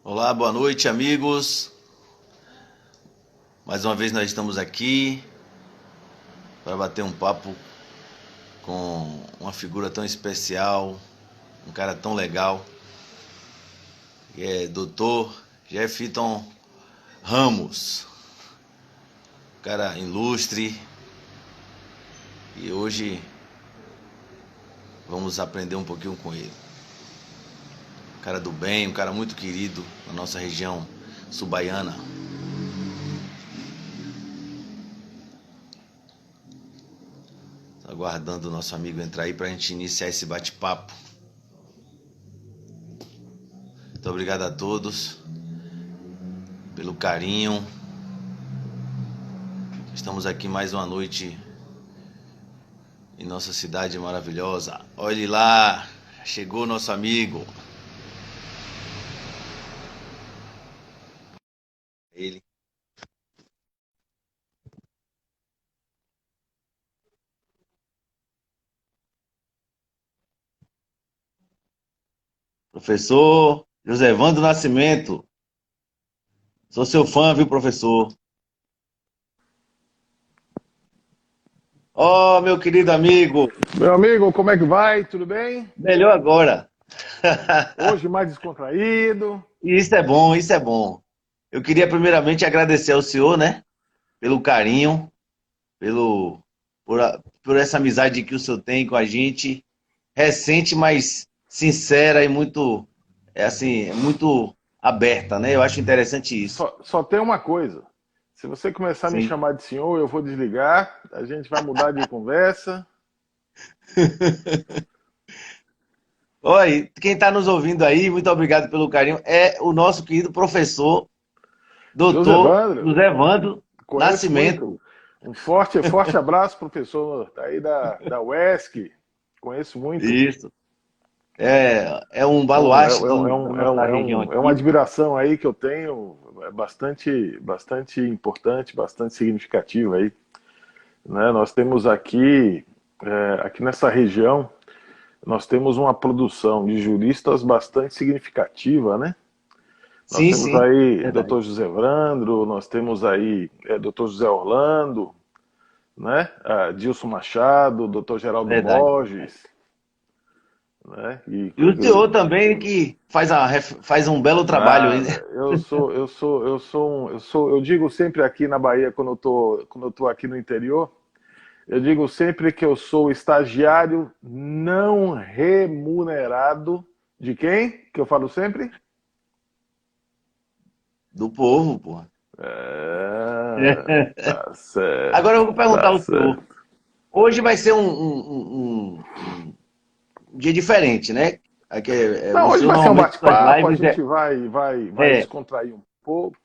Olá, boa noite, amigos. Mais uma vez nós estamos aqui para bater um papo com uma figura tão especial, um cara tão legal, que é Dr. Jefferson Ramos, um cara ilustre. E hoje vamos aprender um pouquinho com ele. Um cara do bem, um cara muito querido na nossa região subaiana. Aguardando o nosso amigo entrar aí para a gente iniciar esse bate-papo. Muito obrigado a todos pelo carinho. Estamos aqui mais uma noite em nossa cidade maravilhosa. Olhe lá, chegou nosso amigo. Ele. Professor José Vando Nascimento. Sou seu fã, viu, professor? Ó, meu querido amigo. Meu amigo, como é que vai? Tudo bem? Melhor agora. Hoje mais descontraído. Isso é bom, isso é bom. Eu queria primeiramente agradecer ao senhor, né, pelo carinho, por essa amizade que o senhor tem com a gente, recente, mas sincera e muito, muito aberta, né? Eu acho interessante isso. Só tem uma coisa. Se você começar a me Sim. chamar de senhor, eu vou desligar. A gente vai mudar de conversa. Oi, quem está nos ouvindo aí, muito obrigado pelo carinho, é o nosso querido professor, José doutor Vandro, José Vando conheço muito. Nascimento. Um forte abraço, professor aí da UESC. Conheço muito. Isso. É um Pô, baluarte da nossa região é uma aqui. admiração aí que eu tenho. É bastante importante, bastante significativo aí, né? Nós temos aqui nessa região, nós temos uma produção de juristas bastante significativa, né? Nós Sim, temos sim, aí verdade. Dr. José Vrandro, nós temos aí Dr. José Orlando, né? Dilson Machado, Dr. Geraldo Verdade. Borges, né? E o senhor também que faz um belo trabalho aí, nada. né? Eu digo sempre aqui na Bahia quando eu tô aqui no interior, eu digo sempre que eu sou estagiário não remunerado de quem? Que eu falo sempre? Do povo, pô. Tá certo, Agora eu vou perguntar tá ao senhor. certo. Hoje vai ser um dia diferente, né? Aqui, Não, o hoje senhor vai ser um normalmente suas bate-papo, a lives gente vai é. descontrair um pouco.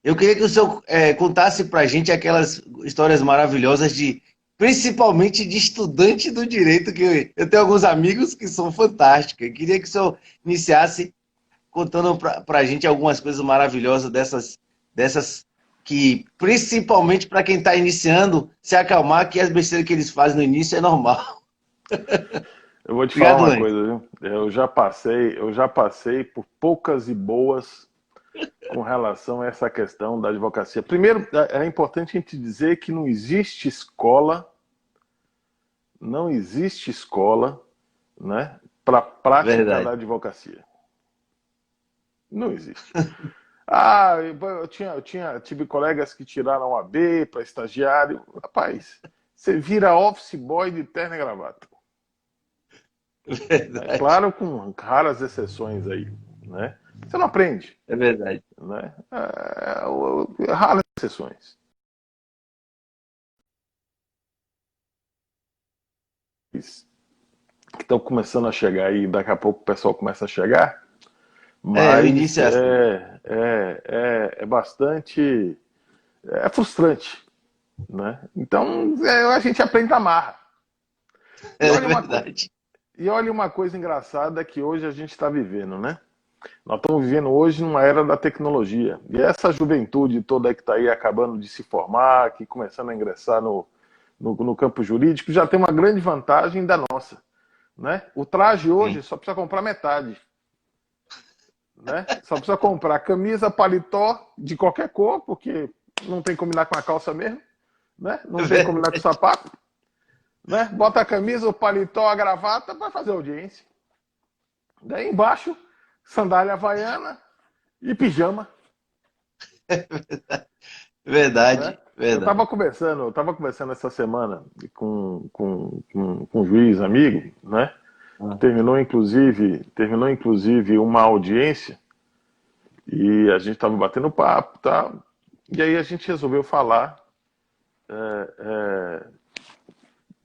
Eu queria que o senhor contasse pra gente aquelas histórias maravilhosas principalmente de estudante do direito, que eu tenho alguns amigos que são fantásticos. Eu queria que o senhor iniciasse contando pra gente algumas coisas maravilhosas dessas que, principalmente para quem está iniciando, se acalmar que as besteiras que eles fazem no início é normal. Eu vou te falar Obrigado uma antes. coisa, viu? Eu já passei por poucas e boas com relação a essa questão da advocacia. Primeiro, é importante a gente dizer que não existe escola, né, para prática da Verdade. advocacia. Não existe. Tive colegas que tiraram a B para estagiário. Rapaz, você vira office boy de terno e gravata. É Verdade. claro, com raras exceções aí, né? Você não aprende, É verdade. né? Raras exceções. Que estão começando a chegar aí, daqui a pouco o pessoal começa a chegar, O mas início é assim. é bastante frustrante, né? Então a gente aprende na marra. E É olha uma coisa, verdade. e olha uma coisa engraçada que hoje a gente está vivendo, né? Nós estamos vivendo hoje numa era da tecnologia. E essa juventude toda que está aí acabando de se formar, que começando a ingressar no campo jurídico, já tem uma grande vantagem da nossa, né? O traje Sim. hoje só precisa comprar metade, né? Só precisa comprar camisa, paletó de qualquer cor, porque não tem que combinar com a calça mesmo, né? Não tem que combinar com o sapato, né? Bota a camisa, o paletó, a gravata para fazer audiência. Daí embaixo, sandália havaiana e pijama. Né? Verdade, Eu verdade. estava conversando essa semana com um juiz amigo, né? Ah, Terminou inclusive uma audiência e a gente estava batendo papo, tá? E aí a gente resolveu falar é, é,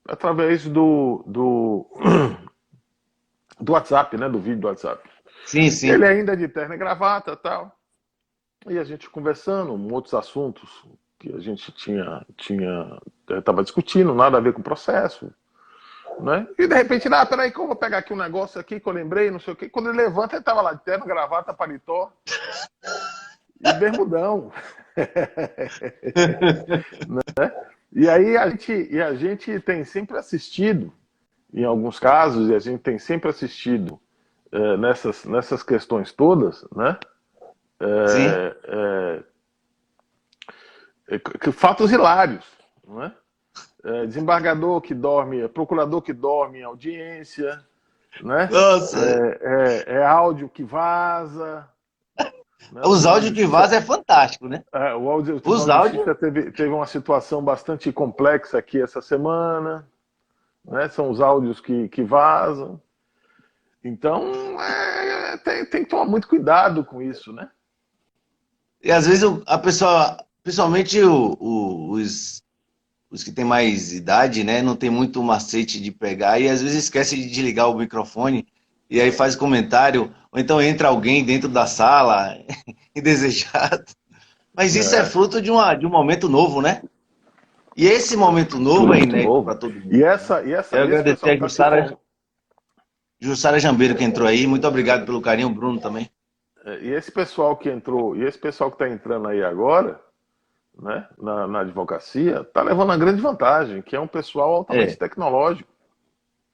através do WhatsApp, né? Do vídeo do WhatsApp. sim, E ele sim. ainda é de terno e gravata, tal. E a gente conversando, outros assuntos que a gente estava discutindo, nada a ver com o processo, né? E de repente, peraí que eu vou pegar aqui um negócio aqui que eu lembrei, não sei o quê. Quando ele levanta, ele estava lá de terno, gravata, paletó e bermudão. E aí a gente tem sempre assistido, em alguns casos, e a gente tem sempre assistido nessas questões todas, né? Sim. É, é, fatos hilários, não é? Desembargador que dorme, procurador que dorme em audiência, né? Nossa, É áudio que vaza, né? O os Tribunal de áudios que Justiça, vazam é fantástico, né? o Tribunal Os de áudios, Justiça teve uma situação bastante complexa aqui essa semana, né? São os áudios que vazam. Então, tem que tomar muito cuidado com isso, né? e às vezes a pessoa, principalmente os que têm mais idade, né, não tem muito macete de pegar e às vezes esquece de desligar o microfone e aí faz comentário, ou então entra alguém dentro da sala, indesejado. Mas isso é É, fruto de um momento novo, né? E esse momento novo é muito inédito para novo. todo mundo. E, Né? essa, e, essa, Eu e esse agradecer pessoal a que está se formando. Jussara Jambeiro que entrou aí. Muito obrigado pelo carinho, o Bruno também. E esse pessoal que entrou, e esse pessoal que está entrando aí agora, né, na advocacia, está levando uma grande vantagem, que é um pessoal altamente É, tecnológico.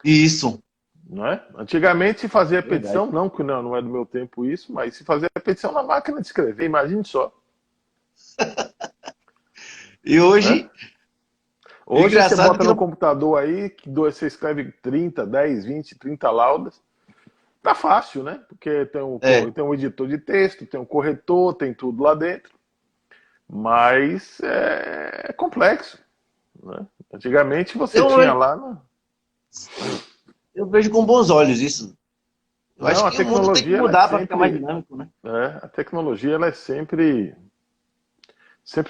isso. Não é? Antigamente se fazia Verdade. petição, não que não é do meu tempo isso, mas se fazia petição na máquina de escrever, imagine só. E Né? hoje, Hoje você engraçado bota que no não. computador aí, você escreve 30, 10, 20, 30 laudas. Tá fácil, né? Porque É. tem um editor de texto, tem um corretor, tem tudo lá dentro. Mas é complexo. Né? Antigamente você Eu, tinha lá. No... eu vejo com bons olhos isso. Eu acho Não, a que o mundo tem que tecnologia ela é mudar para ficar mais sempre. dinâmico, né? A tecnologia ela é sempre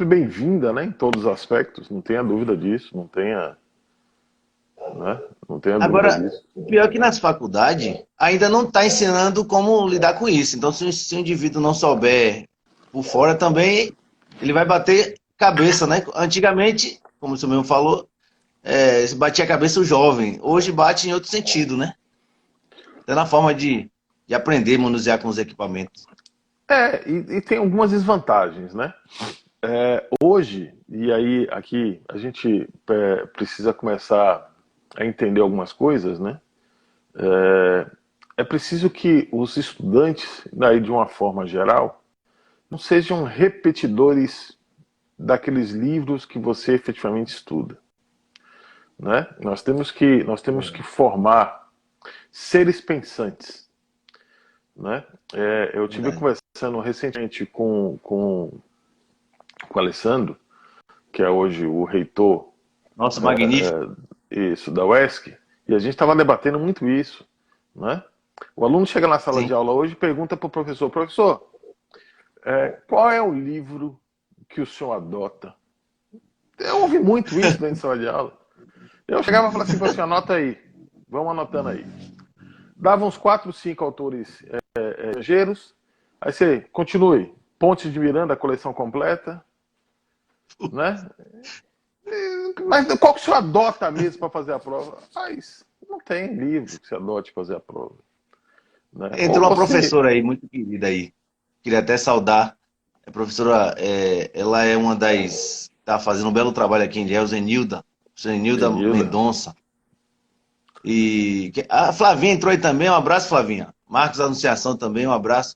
bem-vinda, né? Em todos os aspectos. Não tenha dúvida disso. Não tenha dúvida Agora, disso. o pior é que nas faculdades ainda não está ensinando como lidar com isso. Então, se o indivíduo não souber por fora também, ele vai bater cabeça, né? Antigamente, como o senhor mesmo falou, se batia a cabeça o jovem. Hoje bate em outro sentido, né? Até na forma de aprender a manusear com os equipamentos. E tem algumas desvantagens, né? Hoje, e aí aqui a gente precisa começar a entender algumas coisas, né? É preciso que os estudantes, daí de uma forma geral, não sejam repetidores daqueles livros que você efetivamente estuda, né? Nós temos que formar seres pensantes, né? Eu tive Verdade. conversando recentemente com o Alessandro, que é hoje o reitor Nossa, magnífico. isso, da UESC, e a gente estava debatendo muito isso, né? O aluno chega na sala de Sim. aula hoje e pergunta para o professor, qual é o livro que o senhor adota? Eu ouvi muito isso dentro de sala de aula. Eu chegava e falava assim, você anota aí, vamos anotando aí. Dava uns 4, 5 autores estrangeiros, aí você continue. Pontes de Miranda, a coleção completa, né? Mas qual que o senhor adota mesmo para fazer a prova? Mas não tem livro que você adote para fazer a prova. Né? Ou Entrou uma você. professora aí, muito querida aí. Queria até saudar. A professora, ela é uma das. Está fazendo um belo trabalho aqui em Ilhéus, Enilda. Professora Enilda Enilda. Mendonça. E a Flavinha entrou aí também, um abraço, Flavinha. Marcos Anunciação também, um abraço.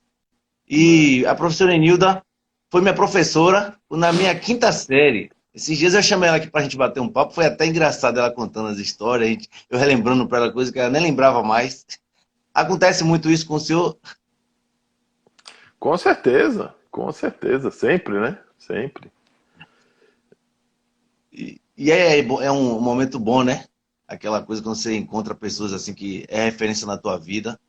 E a professora Enilda foi minha professora na minha quinta série. Esses dias eu chamei ela aqui pra gente bater um papo, foi até engraçado ela contando as histórias, eu relembrando pra ela coisa que ela nem lembrava mais. Acontece muito isso com o senhor? com certeza, sempre, né? Sempre. E é um momento bom, né? Aquela coisa quando você encontra pessoas assim que é referência na tua vida.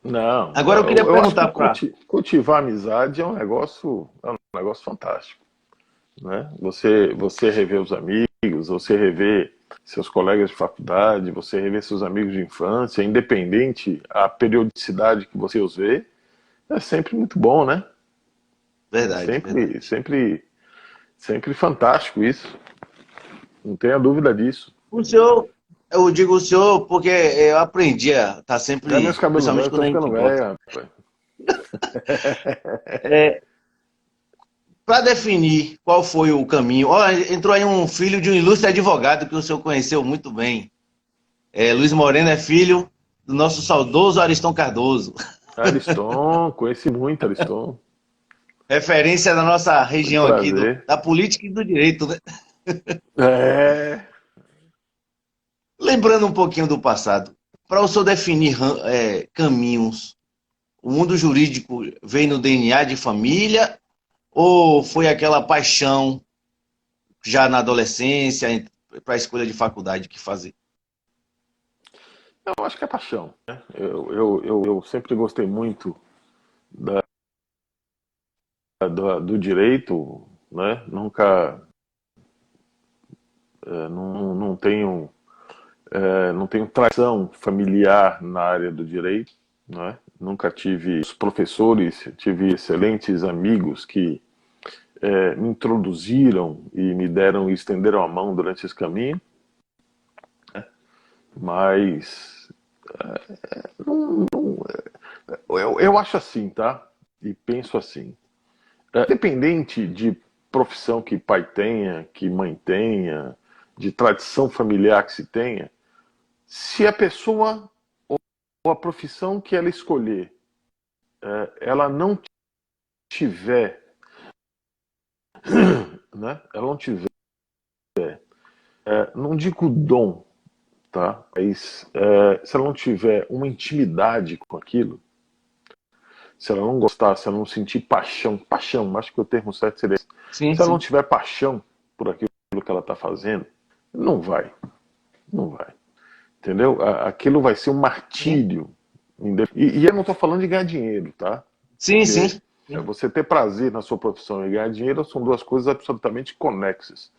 Não, Agora eu queria eu acho que perguntar pra... cultivar amizade é um negócio fantástico, né? Você rever os amigos, você rever seus colegas de faculdade, você rever seus amigos de infância, independente a periodicidade que você os vê, é sempre muito bom, né? É Verdade, sempre, verdade. sempre, sempre fantástico isso. Não tenha dúvida disso. O senhor, eu digo o senhor porque eu aprendi a estar É meus sempre, cabelos principalmente velhos, eu quando tô a ficando gente volta. velho, rapaz. É, para definir qual foi o caminho, ó, entrou aí um filho de um ilustre advogado que o senhor conheceu muito bem. Luiz Moreno é filho do nosso saudoso Ariston Cardoso, Ariston, conheci muito Ariston. referência da nossa Muito região aqui, prazer. da política e do direito, né? É. Lembrando um pouquinho do passado, para o senhor definir caminhos, o mundo jurídico veio no DNA de família ou foi aquela paixão já na adolescência para a escolha de faculdade que fazer? Eu acho que é paixão, né? Eu sempre gostei muito da, do direito, né? Nunca, não tenho, não tenho tradição familiar na área do direito, né? Nunca tive os professores, tive excelentes amigos que me introduziram e me deram e estenderam a mão durante esse caminho, mas não, eu acho assim, tá? E penso assim. Independente de profissão que pai tenha, que mãe tenha, de tradição familiar que se tenha, se a pessoa ou a profissão que ela escolher, ela não tiver, né? Ela não tiver, não digo dom, tá? Mas se ela não tiver uma intimidade com aquilo, se ela não gostar, se ela não sentir paixão, acho que o termo certo seria esse. Sim, Se ela não sim. tiver paixão por aquilo que ela está fazendo, não vai, não vai. Entendeu? Aquilo vai ser um Sim, martírio. E eu não estou falando de ganhar dinheiro, tá? sim. Porque Sim. Sim. você ter prazer na sua profissão e ganhar dinheiro são duas coisas absolutamente conexas.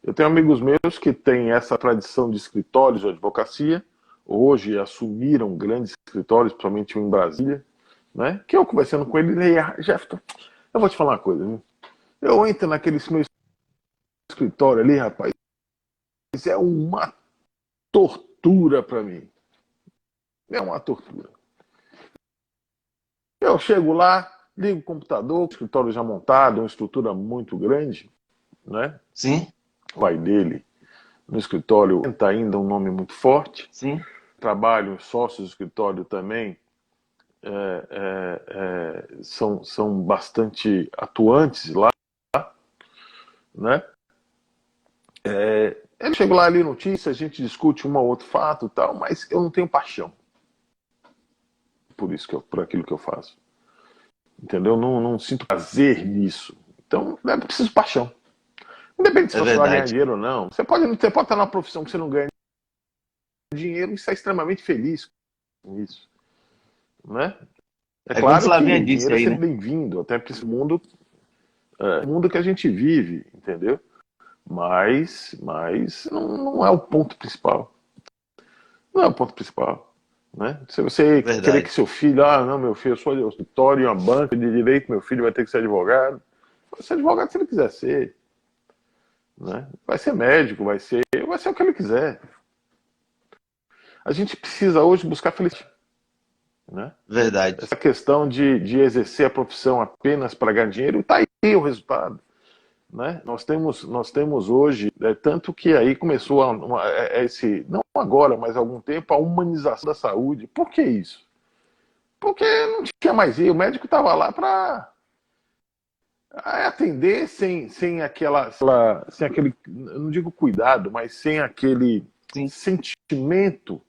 Eu tenho amigos meus que têm essa tradição de escritórios de advocacia, hoje assumiram grandes escritórios, principalmente em Brasília, né? Que eu conversando com ele, Jefferson, eu vou te falar uma coisa, viu? Eu entro naquele meu escritório ali, rapaz, é uma tortura para mim. É uma tortura. Eu chego lá, ligo o computador, o escritório já montado, uma estrutura muito grande, né? Sim, O pai dele no escritório está ainda um nome muito forte. sim. Trabalho, sócios do escritório também são bastante atuantes lá, né? Eu chego lá, ali notícia, a gente discute um ou outro fato, tal, mas eu não tenho paixão por aquilo que eu faço, entendeu? Não sinto prazer nisso. Então, é preciso paixão. Independente se É você vai ganhar verdade. dinheiro ou não. Você pode estar numa profissão que você não ganha dinheiro e está extremamente feliz com isso, né? É É como claro Flavinha que disse dinheiro é aí, sempre né? bem-vindo, até para esse mundo, mundo que a gente vive, entendeu? Mas não é o ponto principal. Não é o ponto principal. Né? Se você querer que Verdade. seu filho, não, meu filho, eu sou de escritório, uma banca de direito, meu filho vai ter que ser advogado. Vai ser advogado se ele quiser ser. Né? Vai ser médico, vai ser o que ele quiser. A gente precisa hoje buscar felicidade. Né? Verdade. Essa questão de exercer a profissão apenas para ganhar dinheiro, está aí o resultado. Né? Nós temos hoje, tanto que aí começou esse, não agora, mas há algum tempo, a humanização da saúde. Por que isso? Porque não tinha mais jeito, o médico estava lá para atender sem sem aquele, não digo cuidado, mas sem aquele Sim, sentimento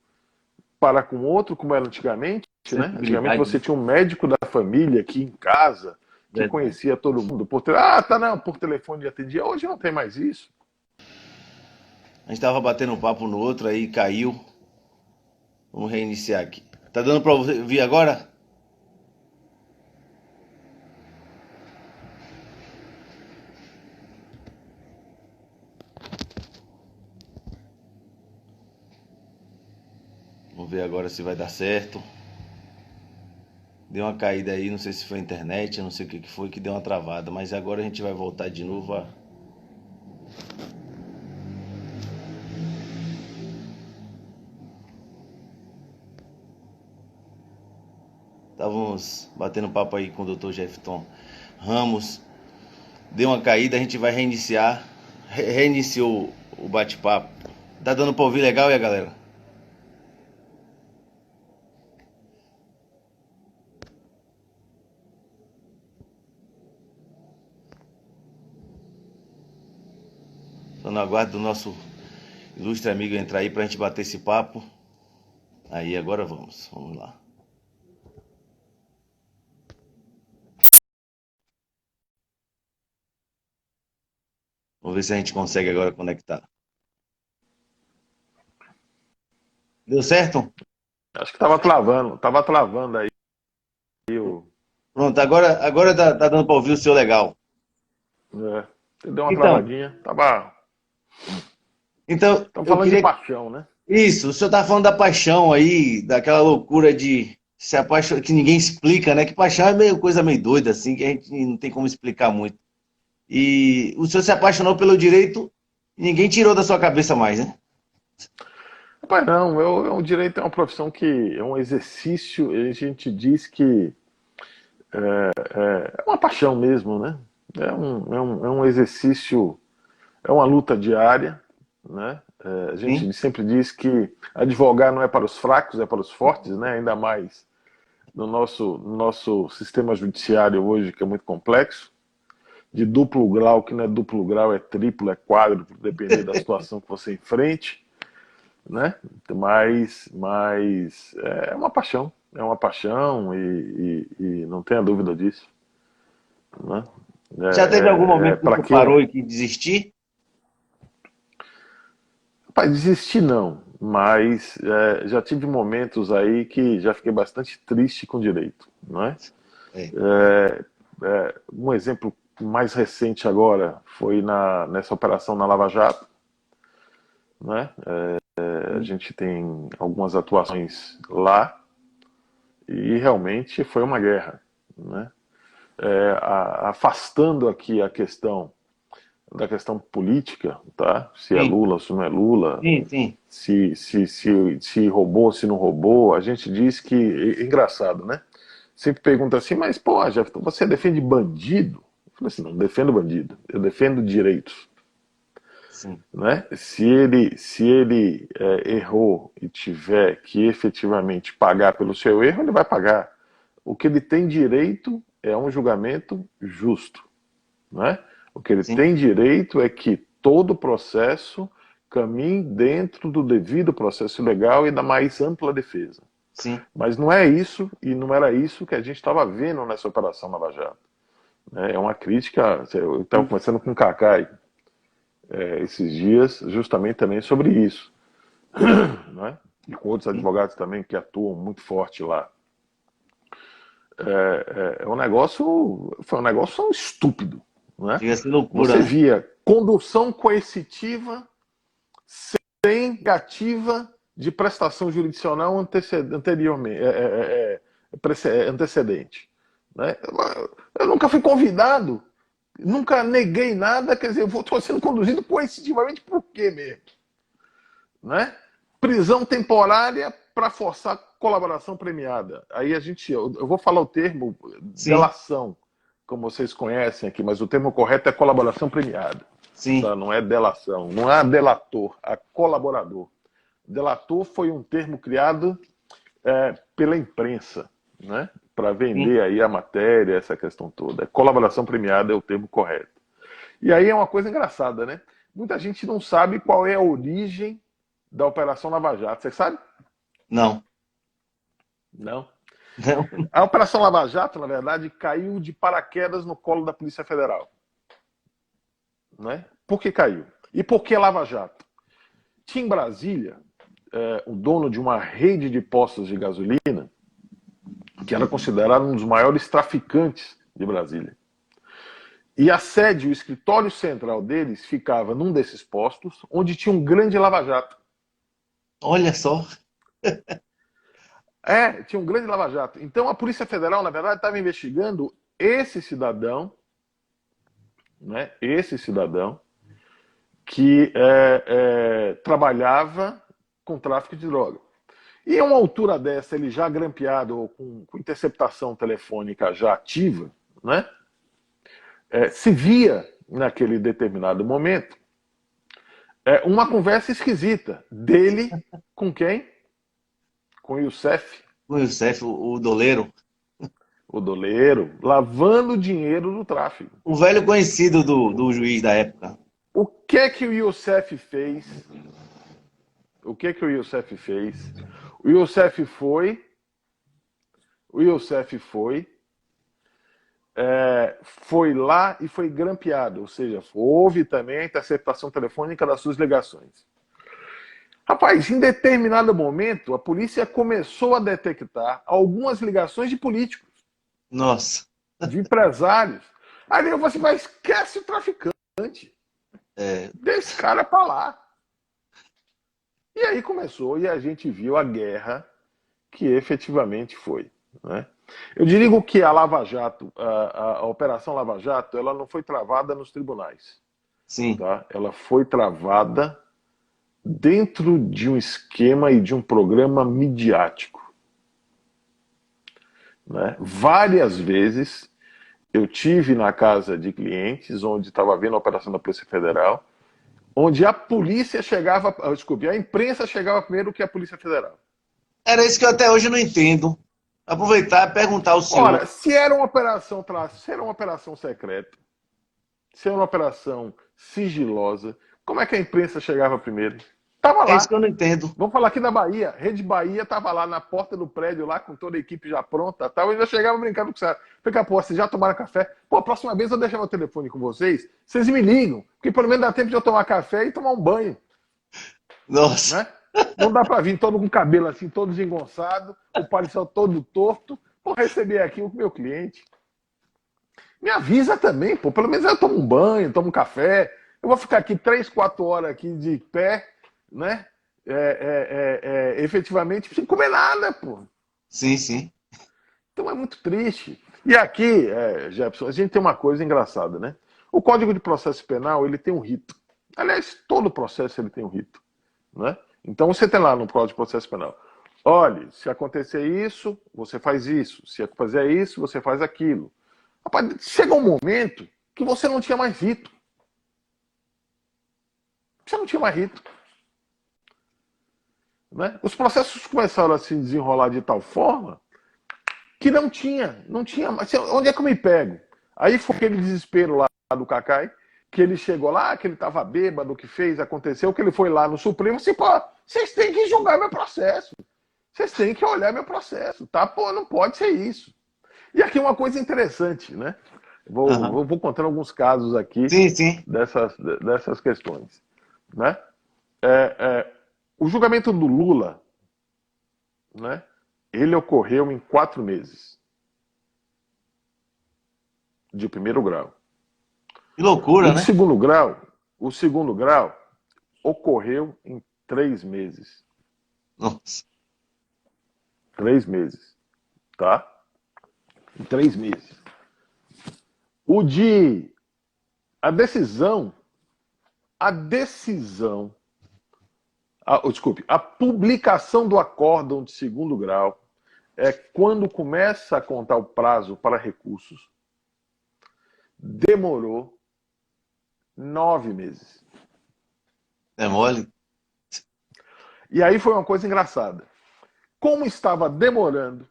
para com o outro, como era antigamente, né? Antigamente sensibilidade, você né? tinha um médico da família aqui em casa, que Verdade. conhecia todo mundo por telefone atendia. Hoje não tem mais isso. A gente tava batendo um papo no outro, aí caiu. Vamos reiniciar aqui. Tá dando pra você vir agora? Vamos ver agora se vai dar certo. Deu uma caída aí, não sei se foi a internet, eu não sei o que que foi que deu uma travada, mas agora a gente vai voltar de novo a... Estávamos batendo papo aí com o Dr. Jefferson Ramos. Deu uma caída, a gente vai reiniciar. Reiniciou o bate-papo. Tá dando pra ouvir legal, e a galera? Tô no aguardo do nosso ilustre amigo entrar aí pra gente bater esse papo. Aí, agora vamos. Vamos lá. Vamos ver se a gente consegue agora conectar. Deu certo? Acho que estava travando aí o. Pronto, agora tá dando pra ouvir o seu legal. É, deu uma Então, travadinha. então, Tava eu falando de queria... paixão, né? Isso, o senhor tá falando da paixão aí, daquela loucura de se apaixonar, que ninguém explica, né? Que paixão é meio coisa meio doida, assim, que a gente não tem como explicar muito. E o senhor se apaixonou pelo direito e ninguém tirou da sua cabeça mais, né? Rapaz, não, o direito é uma profissão que é um exercício, a gente diz que é uma paixão mesmo, né? É um exercício, é uma luta diária, né? A Sim, gente sempre diz que advogar não é para os fracos, é para os fortes, né? Ainda mais no nosso sistema judiciário hoje, que é muito complexo, de duplo grau, que não é duplo grau, é triplo, é quádruplo, depender da situação que você enfrente, né? Mas é uma paixão e não tenha dúvida disso, né? já teve algum momento que Para você quem, parou e quis desistir? rapaz, desistir não, mas já tive momentos aí que já fiquei bastante triste com o direito, não é? É, Um exemplo mais recente agora foi nessa operação na Lava Jato, né? A sim, gente tem algumas atuações lá e realmente foi uma guerra, né? Afastando aqui a questão da questão política, tá? Se é sim, Lula, se não é Lula, sim, sim, se roubou, se não roubou, a gente diz que engraçado, né? Sempre pergunta assim, mas pô, Jeff, você defende bandido? Eu falei assim, não defendo bandido, eu defendo direitos. sim, Né? Se ele errou e tiver que efetivamente pagar pelo seu erro, ele vai pagar. O que ele tem direito é um julgamento justo. Né? O que ele sim, tem direito é que todo o processo caminhe dentro do devido processo legal e da mais ampla defesa. sim. Mas não é isso, e não era isso que a gente estava vendo nessa Operação Lava Jato. É uma crítica, eu estava conversando com o Cacai esses dias, justamente também sobre isso. Né? E com outros Sim. advogados também que atuam muito forte lá. Um negócio, foi um negócio estúpido. Né? Chega a ser loucura, Você né? via condução coercitiva sem negativa de prestação jurisdicional anteriormente, antecedente. Né? Eu nunca fui convidado, nunca neguei nada, quer dizer, eu estou sendo conduzido coercitivamente por quê mesmo? Né? Prisão temporária para forçar colaboração premiada. Aí eu vou falar o termo Sim, delação, como vocês conhecem aqui, mas o termo correto é colaboração premiada. sim, Tá? Não é delação, não há delator, há colaborador. Delator foi um termo criado pela imprensa, né? Para Sim. vender aí a matéria, essa questão toda. Colaboração premiada é o termo correto. E aí é uma coisa engraçada, né? Muita gente não sabe qual é a origem da Operação Lava Jato. Você sabe? Não. Não. Não. A Operação Lava Jato, na verdade, caiu de paraquedas no colo da Polícia Federal. Né? Por que caiu? E por que Lava Jato? Tinha em Brasília o dono de uma rede de postos de gasolina que era considerado um dos maiores traficantes de Brasília. E a sede, o escritório central deles ficava num desses postos, onde tinha um grande lava-jato. Olha só. Tinha um grande lava-jato. Então a Polícia Federal, na verdade, estava investigando esse cidadão, né? Esse cidadão que trabalhava com tráfico de droga. E a uma altura dessa, ele já grampeado, ou com interceptação telefônica já ativa, né? Se via, naquele determinado momento, uma conversa esquisita dele com quem? Com o Youssef, O Youssef, o doleiro. o doleiro, lavando dinheiro do tráfico. O velho conhecido do juiz da época. O que o Youssef fez? O que o Youssef fez? O Youssef foi, o Youssef foi lá e foi grampeado, ou seja, houve também a interceptação telefônica das suas ligações. Rapaz, em determinado momento, a polícia começou a detectar algumas ligações de políticos, Nossa. de empresários. Aí eu falei assim, mas esquece o traficante, É, deixa esse cara pra lá. E aí começou, e a gente viu a guerra que efetivamente foi. Né? Eu digo que a Lava Jato, a Operação Lava Jato, ela não foi travada nos tribunais. sim. Tá? Ela foi travada dentro de um esquema e de um programa midiático. Né? Várias vezes eu tive na casa de clientes onde estava vendo a operação da Polícia Federal, onde a polícia chegava, desculpe, a imprensa chegava primeiro que a Polícia Federal. Era isso que eu até hoje não entendo. Aproveitar e perguntar ao senhor. Ora, se era uma operação, se era uma operação secreta, se era uma operação sigilosa, como é que a imprensa chegava primeiro? Tava É isso que eu lá. não entendo. Vamos falar aqui da Bahia. Rede Bahia estava lá na porta do prédio, lá com toda a equipe já pronta. Tal, e já chegava brincando com você. Falei, pô, vocês já tomaram café? Pô, a próxima vez eu deixo meu telefone com vocês, vocês me ligam, porque pelo menos dá tempo de eu tomar café e tomar um banho. Nossa. Né? Não dá para vir todo com o cabelo assim, todo desengonçado, o paletó todo torto, por receber aqui o meu cliente. Me avisa também, pô. Pelo menos eu tomo um banho, tomo um café. Eu vou ficar aqui 3, 4 horas aqui de pé, né? Efetivamente, sem comer nada, pô. Sim, sim. Então é muito triste. E aqui, Jefferson, a gente tem uma coisa engraçada, né? O Código de Processo Penal, ele tem um rito. Aliás, todo processo ele tem um rito, né? Então você tem lá no Código de Processo Penal. Olha, se acontecer isso, você faz isso. Se fazer isso, você faz aquilo. Rapaz, chega um momento que você não tinha mais rito. Você não tinha mais rito. Né? Os processos começaram a se desenrolar de tal forma que não tinha. Onde é que eu me pego? Aí foi aquele desespero lá do Cacai, que ele chegou lá, que ele estava bêbado, o que fez, aconteceu, que ele foi lá no Supremo, assim, pô, vocês têm que julgar meu processo. Vocês têm que olhar meu processo, tá? Pô, não pode ser isso. E aqui uma coisa interessante, né? Uhum. Vou contando alguns casos aqui Sim, sim. dessas questões. Né? O julgamento do Lula, né? Ele ocorreu em 4 meses. De primeiro grau. Que loucura, né? O segundo grau ocorreu em 3 meses. Nossa. 3 meses. Tá? Em 3 meses. O de. A decisão. Desculpe, a publicação do acórdão de segundo grau é quando começa a contar o prazo para recursos. Demorou 9 meses. É mole? E aí foi uma coisa engraçada. Como estava demorando,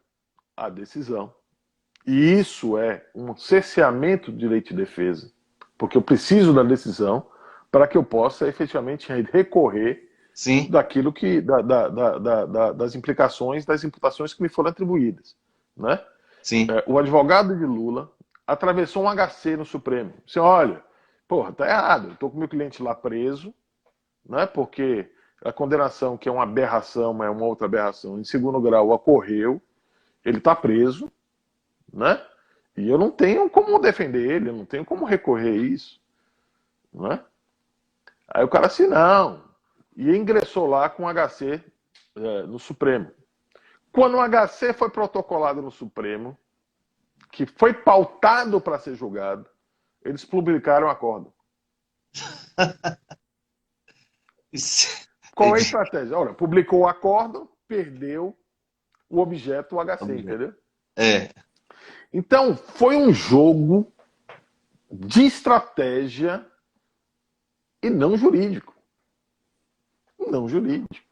a decisão. E isso é um cerceamento do direito de defesa, porque eu preciso da decisão para que eu possa efetivamente recorrer Sim, daquilo que das implicações, das imputações que me foram atribuídas, né? sim. O advogado de Lula atravessou um HC no Supremo. Você olha, porra, tá errado. Eu tô com meu cliente lá preso, né? Porque a condenação, que é uma aberração, mas é uma outra aberração, em segundo grau ocorreu, ele está preso, né? E eu não tenho como defender ele, eu não tenho como recorrer a isso, né? Aí o cara assim, não. E ingressou lá com HC no Supremo. Quando o HC foi protocolado no Supremo, que foi pautado para ser julgado, eles publicaram o acordo. Qual é a Entendi. estratégia? Olha, publicou o acordo, perdeu o objeto, o HC, entendeu? É. Então, foi um jogo de estratégia e não jurídico. Não jurídico.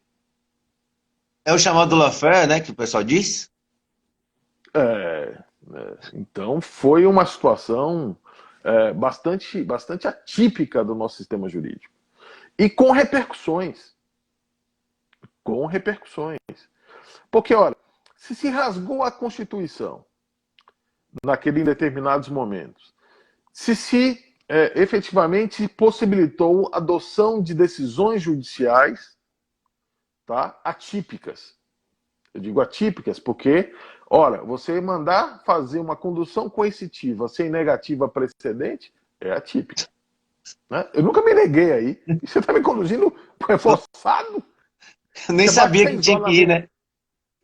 É o chamado lawfare, né, que o pessoal diz? Então, foi uma situação bastante atípica do nosso sistema jurídico. E com repercussões. Com repercussões. Porque, olha, se rasgou a Constituição naqueles determinados momentos, se efetivamente possibilitou a adoção de decisões judiciais, tá, atípicas. Eu digo atípicas porque, ora, você mandar fazer uma condução coercitiva sem negativa precedente é atípica. Né? Eu nunca me neguei aí. E você está me conduzindo forçado? Eu nem Você bate sabia que 6 tinha horas que na ir, minha... né?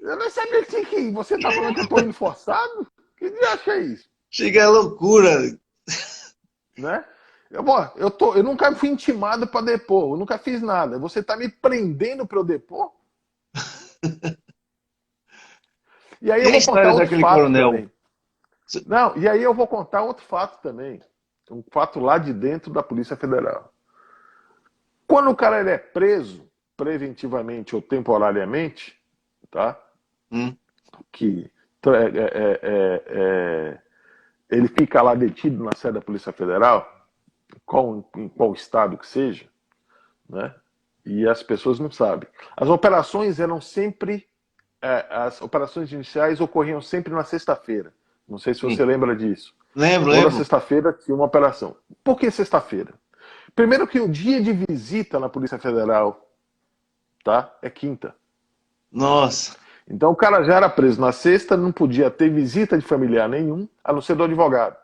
Eu não sabia que tinha que ir. Você está falando que eu estou indo forçado? Que diacho é isso? Chega a loucura. Né? Eu nunca fui intimado para depor, eu nunca fiz nada. Você está me prendendo para eu depor? E aí E eu a vou contar história outro daquele fato coronel? também. Não, e aí eu vou contar outro fato também. Um fato lá de dentro da Polícia Federal. Quando o cara ele é preso, preventivamente ou temporariamente, tá? Hum, Que ele fica lá detido na sede da Polícia Federal, em qual estado que seja, né? E as pessoas não sabem. As operações eram sempre, as operações iniciais ocorriam sempre na sexta-feira. Não sei se você sim. lembra disso. Lembro, Toda lembro. sexta-feira tinha uma operação. Por que sexta-feira? Primeiro que o dia de visita na Polícia Federal, tá, é quinta. Nossa. Então o cara já era preso na sexta, não podia ter visita de familiar nenhum, a não ser do advogado.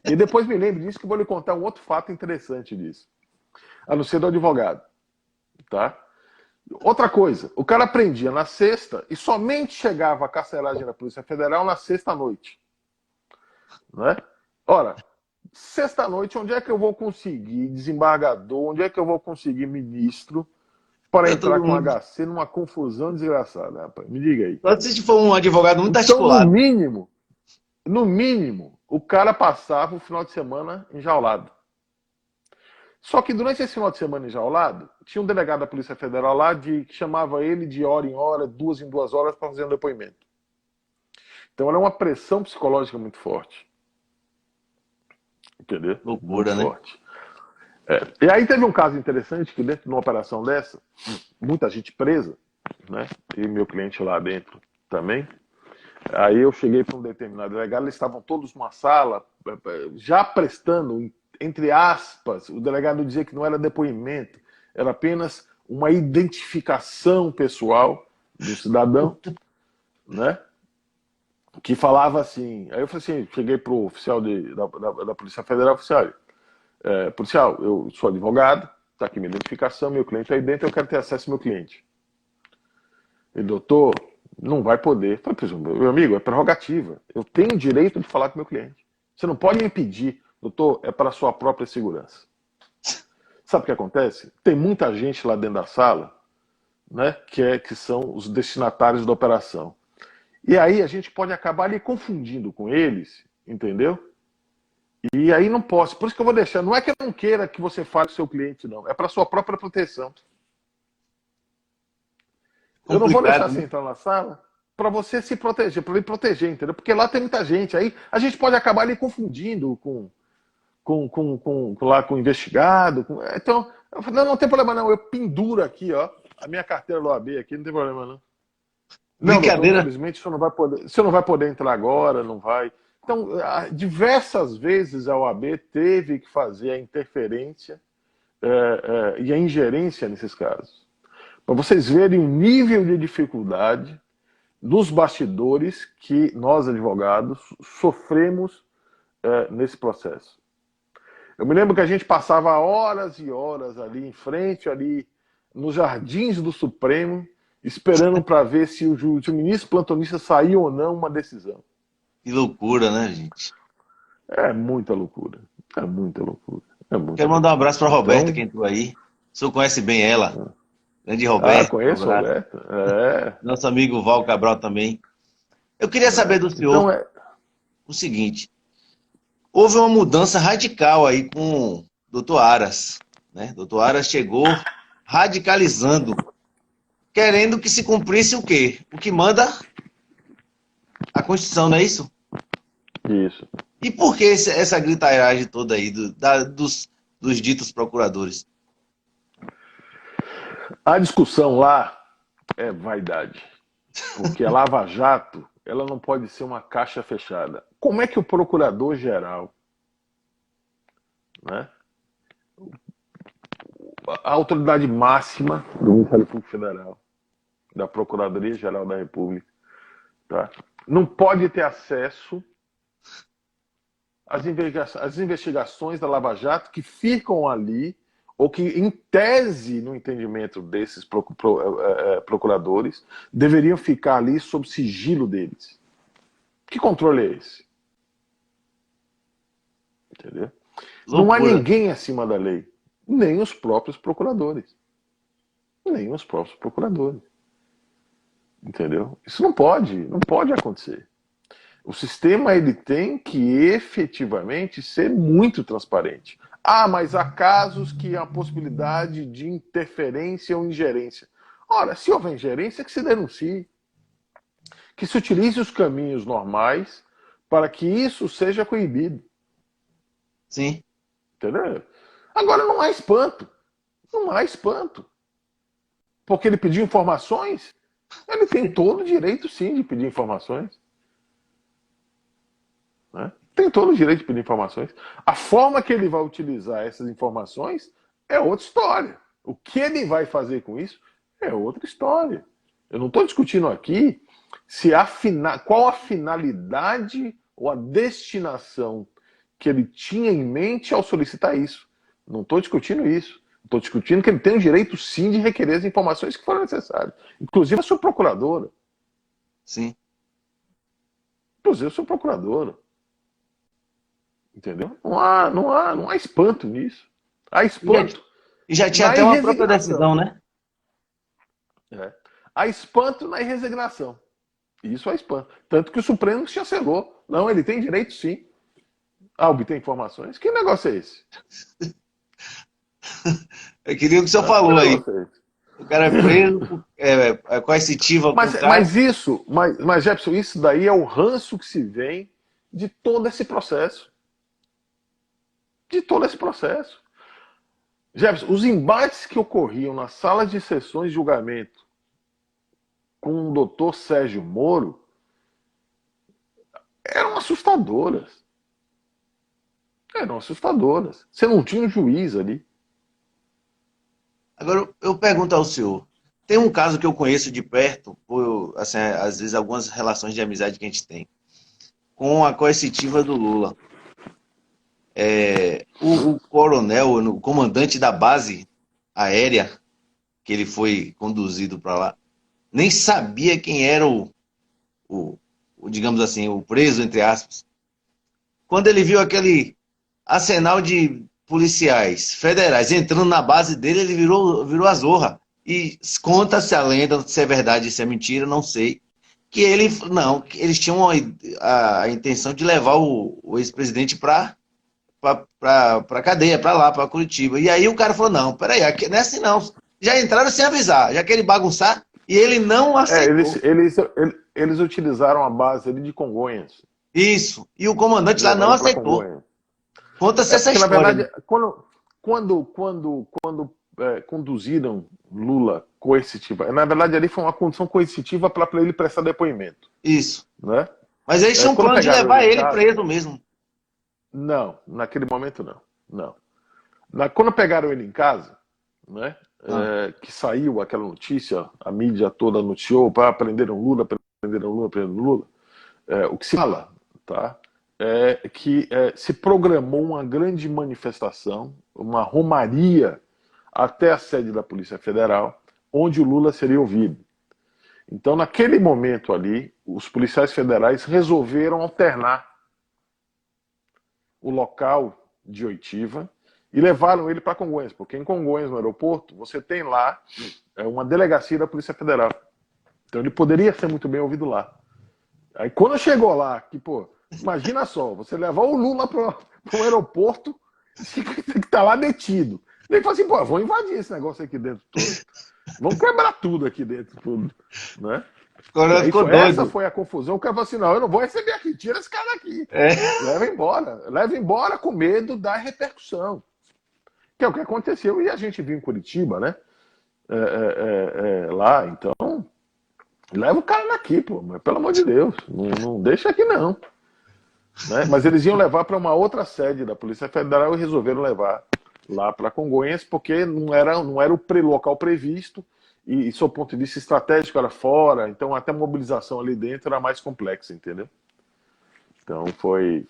E depois me lembro disso que eu vou lhe contar um outro fato interessante disso. A não ser do advogado, tá? Outra coisa, o cara prendia na sexta e somente chegava a carceragem da Polícia Federal na sexta-noite. Né? Ora, sexta-noite, onde é que eu vou conseguir desembargador, onde é que eu vou conseguir ministro para Pra entrar todo com mundo. HC numa confusão desgraçada, rapaz? Me diga aí. Só se for um advogado muito Então, articulado. no mínimo, o cara passava o final de semana enjaulado. Só que durante esse final de semana enjaulado, tinha um delegado da Polícia Federal lá que chamava ele de hora em hora, 2 em 2 horas para fazer um depoimento. Então era uma pressão psicológica muito forte. Entendeu? Muito Loucura, né? forte. E aí teve um caso interessante que dentro de uma operação dessa, muita gente presa, né? E meu cliente lá dentro também. Aí eu cheguei para um determinado delegado, eles estavam todos numa sala, já prestando, entre aspas, o delegado dizia que não era depoimento, era apenas uma identificação pessoal do cidadão, né? Que falava assim. Aí eu falei assim, cheguei para o oficial da Polícia Federal e falei assim, olha, policial, eu sou advogado, está aqui minha identificação, meu cliente aí dentro, eu quero ter acesso ao meu cliente. Ele, doutor, não vai poder. Eu falei, meu amigo, é prerrogativa. Eu tenho o direito de falar com o meu cliente. Você não pode me impedir. Doutor, é para a sua própria segurança. Sabe o que acontece? Tem muita gente lá dentro da sala, né, que são os destinatários da operação. E aí a gente pode acabar ali confundindo com eles, entendeu? E aí não posso. Por isso que eu vou deixar. Não é que eu não queira que você fale com o seu cliente, não. É para a sua própria proteção. Eu não vou deixar Complicado, você né? entrar na sala. para você se proteger, para ele proteger, entendeu? Porque lá tem muita gente. Aí a gente pode acabar ali confundindo lá com o investigado. Então, eu falei, não tem problema não, eu penduro aqui, ó, a minha carteira do OAB aqui, não tem problema não. Não, doutor, Brincadeira. infelizmente o senhor não vai poder entrar agora, não vai. Então, diversas vezes a OAB teve que fazer a interferência e a ingerência nesses casos. Para vocês verem o nível de dificuldade nos bastidores que nós, advogados, sofremos nesse processo. Eu me lembro que a gente passava horas e horas ali em frente, ali nos jardins do Supremo, esperando para ver se o ministro plantonista saía ou não uma decisão. Que loucura, né, gente? É muita loucura. É muita loucura. Quero mandar um abraço para a Roberta, que entrou aí. O senhor conhece bem ela. Grande Roberta. Conheço a Roberta. Nosso amigo Val Cabral também. Eu queria saber do senhor o seguinte. Houve uma mudança radical aí com o doutor Aras. Né? O doutor Aras chegou radicalizando, querendo que se cumprisse o quê? O que manda a Constituição, não é isso? Isso. E por que essa gritairagem toda aí dos ditos procuradores? A discussão lá é vaidade. Porque a Lava Jato, ela não pode ser uma caixa fechada. Como é que o procurador-geral, né, a autoridade máxima do Ministério Público Federal, da Procuradoria-Geral da República, tá, não pode ter acesso às investigações da Lava Jato que ficam ali, ou que, em tese, no entendimento desses procuradores, deveriam ficar ali sob sigilo deles. Que controle é esse? Entendeu? Loucura. Não há ninguém acima da lei. Nem os próprios procuradores. Nem os próprios procuradores. Entendeu? Isso não pode acontecer. O sistema ele tem que efetivamente ser muito transparente. Mas há casos que há possibilidade de interferência ou ingerência. Ora, se houver ingerência, que se denuncie. Que se utilize os caminhos normais para que isso seja coibido. Sim. Entendeu? Agora não há espanto. Não há espanto. Porque ele pediu informações, ele tem todo o direito, sim, de pedir informações. Né? Tem todo o direito de pedir informações. A forma que ele vai utilizar essas informações é outra história. O que ele vai fazer com isso é outra história. Eu não estou discutindo aqui qual a finalidade ou a destinação que ele tinha em mente ao solicitar isso. Não estou discutindo isso. Estou discutindo que ele tem o direito, sim, de requerer as informações que forem necessárias. Inclusive a sua procuradora. Sim. Inclusive a sua procuradora. Entendeu? Não há espanto nisso. Há espanto. E já tinha até uma própria decisão, né? Há espanto na resignação. Isso é espanto. Tanto que o Supremo chancelou. Não, ele tem direito, sim, a obter informações. Que negócio é esse? Eu queria o que o senhor falou aí. O cara é preso, é coercitiva. Mas, Jefferson, isso daí é o ranço que se vem de todo esse processo. De todo esse processo. Jefferson, os embates que ocorriam nas salas de sessões de julgamento com o doutor Sérgio Moro eram assustadoras. Você não tinha um juiz ali. Agora, eu pergunto ao senhor, tem um caso que eu conheço de perto, assim, às vezes algumas relações de amizade que a gente tem, com a coercitiva do Lula. O coronel, o comandante da base aérea, que ele foi conduzido para lá, nem sabia quem era digamos assim, o preso, entre aspas. Quando ele viu aquele arsenal de policiais federais entrando na base dele, ele virou a zorra. E conta-se a lenda, se é verdade, se é mentira, não sei, que eles tinham a intenção de levar o ex-presidente para cadeia, para lá, para Curitiba. E aí o cara falou, não, peraí, aqui não é assim não. Já entraram sem avisar, já querem bagunçar, E ele não aceitou. Eles utilizaram a base ali de Congonhas. Isso. E o comandante lá não Levaram para aceitou. Congonhas. Conta-se essa Porque, na história, né? verdade, quando conduziram Lula coercitiva, na verdade ali foi uma condição coercitiva para ele prestar depoimento. Isso. Né? Mas eles tinham um Quando plano de pegaram levar em ele casa, preso mesmo. não, naquele momento não. Não. Quando pegaram ele em casa, né, que saiu aquela notícia, a mídia toda noticiou, prenderam Lula, prenderam Lula, prenderam Lula, o que se fala, tá, é que se programou uma grande manifestação, uma romaria até a sede da Polícia Federal, onde o Lula seria ouvido. Então, naquele momento ali, os policiais federais resolveram alternar o local de oitiva e levaram ele para Congonhas, porque em Congonhas, no aeroporto, você tem lá uma delegacia da Polícia Federal. Então ele poderia ser muito bem ouvido lá. Aí quando chegou lá, que, pô, imagina só, você levar o Lula para um aeroporto que tá lá detido. Ele falou assim, pô, vamos invadir esse negócio aqui dentro todo. Vamos quebrar tudo aqui dentro, tudo. Né? Ficou Essa doido. foi a confusão. O cara falou assim, não, eu não vou receber aqui, tira esse cara daqui. É. Leva embora com medo da repercussão. Que é o que aconteceu e a gente viu em Curitiba, né? Lá, então, leva o cara daqui, pô, mas pelo amor de Deus, não deixa aqui não. Né? Mas eles iam levar para uma outra sede da Polícia Federal e resolveram levar lá para Congonhas, porque não era o local previsto e, sob o ponto de vista estratégico, era fora, então até a mobilização ali dentro era mais complexa, entendeu? Então foi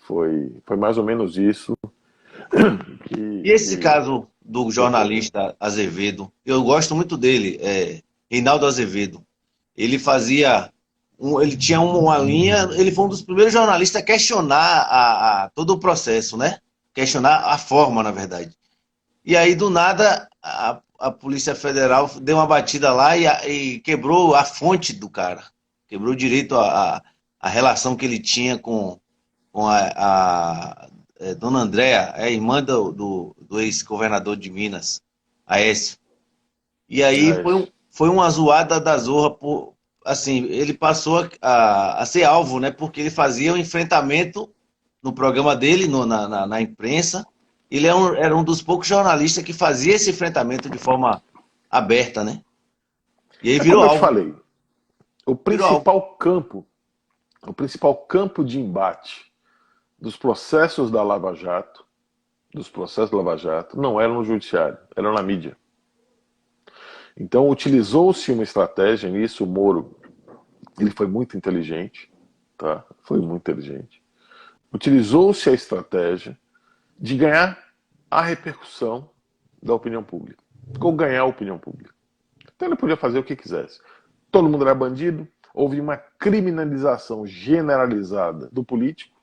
mais ou menos isso. E esse caso do jornalista Azevedo, eu gosto muito dele, Reinaldo Azevedo. Ele fazia, ele tinha uma linha, ele foi um dos primeiros jornalistas a questionar todo o processo, né? Questionar a forma, na verdade. E aí, do nada, a Polícia Federal deu uma batida lá e quebrou a fonte do cara. Quebrou direito a relação que ele tinha com Dona Andréa, irmã do ex-governador de Minas, Aécio. E aí foi uma zoada da zorra. Assim, ele passou a ser alvo, né? Porque ele fazia um enfrentamento no programa dele, na imprensa. Ele era um dos poucos jornalistas que fazia esse enfrentamento de forma aberta, né? E aí virou como eu te alvo. falei, o Virou alvo. principal campo de embate dos processos da Lava Jato, não era no judiciário, era na mídia. Então utilizou-se uma estratégia nisso, o Moro, ele foi muito inteligente, tá? Foi muito inteligente. Utilizou-se a estratégia de ganhar a repercussão da opinião pública, ou ganhar a opinião pública. Então ele podia fazer o que quisesse. Todo mundo era bandido, houve uma criminalização generalizada do político.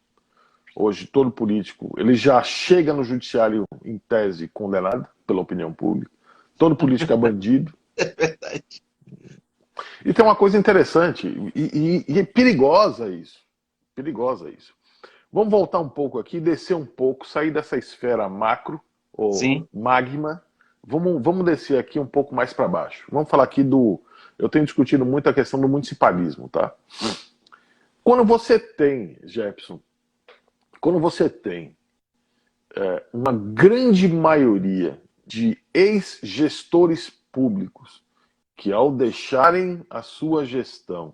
Hoje todo político ele já chega no judiciário em tese condenado pela opinião pública. Todo político é bandido. É verdade. E tem uma coisa interessante e perigosa isso. Perigosa isso. Vamos voltar um pouco aqui, descer um pouco, sair dessa esfera macro, ou Sim. magma. Vamos descer aqui um pouco mais para baixo. Vamos falar aqui eu tenho discutido muito a questão do municipalismo, tá? Quando você tem, Jefferson, uma grande maioria de ex-gestores públicos que, ao deixarem a sua gestão,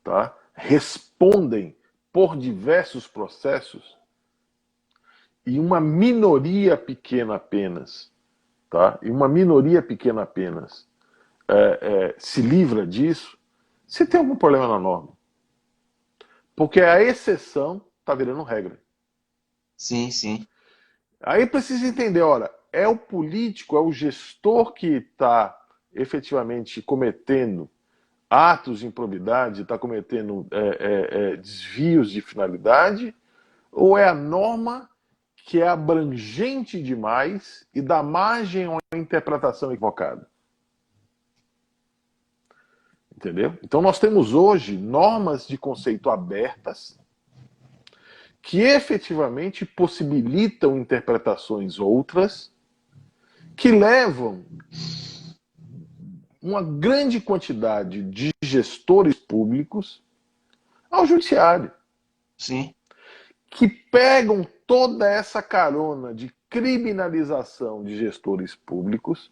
tá, respondem por diversos processos, e uma minoria pequena apenas, tá, se livra disso, você tem algum problema na norma. Porque a exceção está virando regra. Sim, sim. Aí precisa entender, olha, é o político, é o gestor que está efetivamente cometendo atos de improbidade, está cometendo desvios de finalidade, ou é a norma que é abrangente demais e dá margem a uma interpretação equivocada? Entendeu? Então nós temos hoje normas de conceito abertas que efetivamente possibilitam interpretações outras que levam uma grande quantidade de gestores públicos ao judiciário, Sim, que pegam toda essa carona de criminalização de gestores públicos,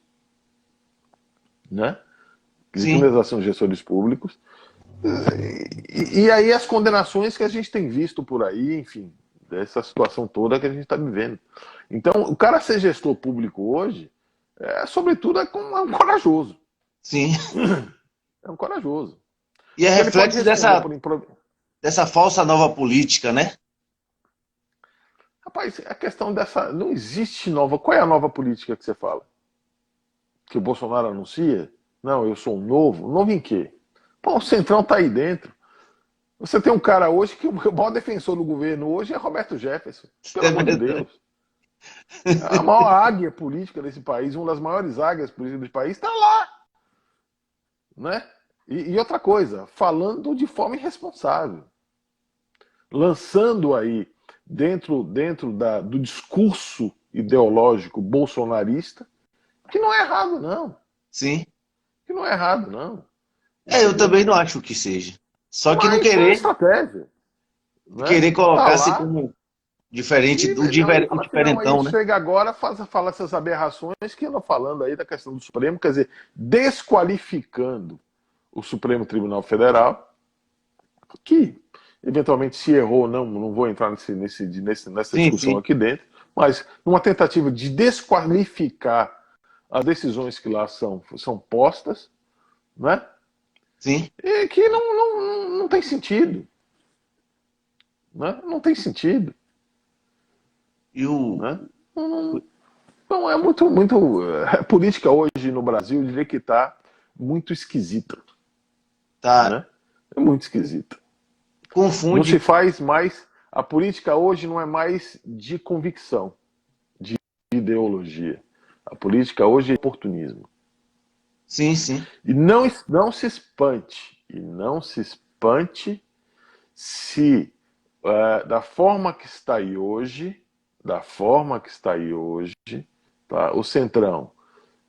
né? De sim. criminalização de gestores públicos, e aí as condenações que a gente tem visto por aí, enfim, dessa situação toda que a gente está vivendo. Então, o cara ser gestor público hoje, sobretudo, é um corajoso. Sim. É um corajoso. E é Porque ele pode reflexo responder dessa falsa nova política, né? Rapaz, a questão dessa... Não existe nova... Qual é a nova política que você fala? Que o Bolsonaro anuncia? Não, eu sou um novo. Novo em quê? Pô, o Centrão tá aí dentro. Você tem um cara hoje que o maior defensor do governo hoje é Roberto Jefferson. Pelo É amor de verdade. Deus. A maior águia política desse país, uma das maiores águias políticas do país, está lá. Né? E outra coisa, falando de forma irresponsável. Lançando aí, dentro do discurso ideológico bolsonarista, que não é errado, não. Sim. Que não é errado, não. Eu Entendeu? também não acho que seja. Só que não Mas é uma querer, estratégia. Né? querer Tá colocar-se lá. como diferente, Não, e o fala assim, não, aí diferentão, né? chega agora, fala essas aberrações que andam falando aí da questão do Supremo, quer dizer, desqualificando o Supremo Tribunal Federal, que eventualmente se errou, não vou entrar nessa Sim, discussão sim, aqui dentro, mas numa tentativa de desqualificar as decisões que lá são postas, né? sim. E que não tem sentido. Né? Não tem sentido. E o. Né? Não, é muito. A política hoje no Brasil, eu diria que está muito esquisita. Tá. Né? É muito esquisita. Não se Confunde. faz mais. A política hoje não é mais de convicção, de ideologia. A política hoje é oportunismo. Sim, sim. E não se espante. E não se espante se da forma que está aí hoje, tá, o Centrão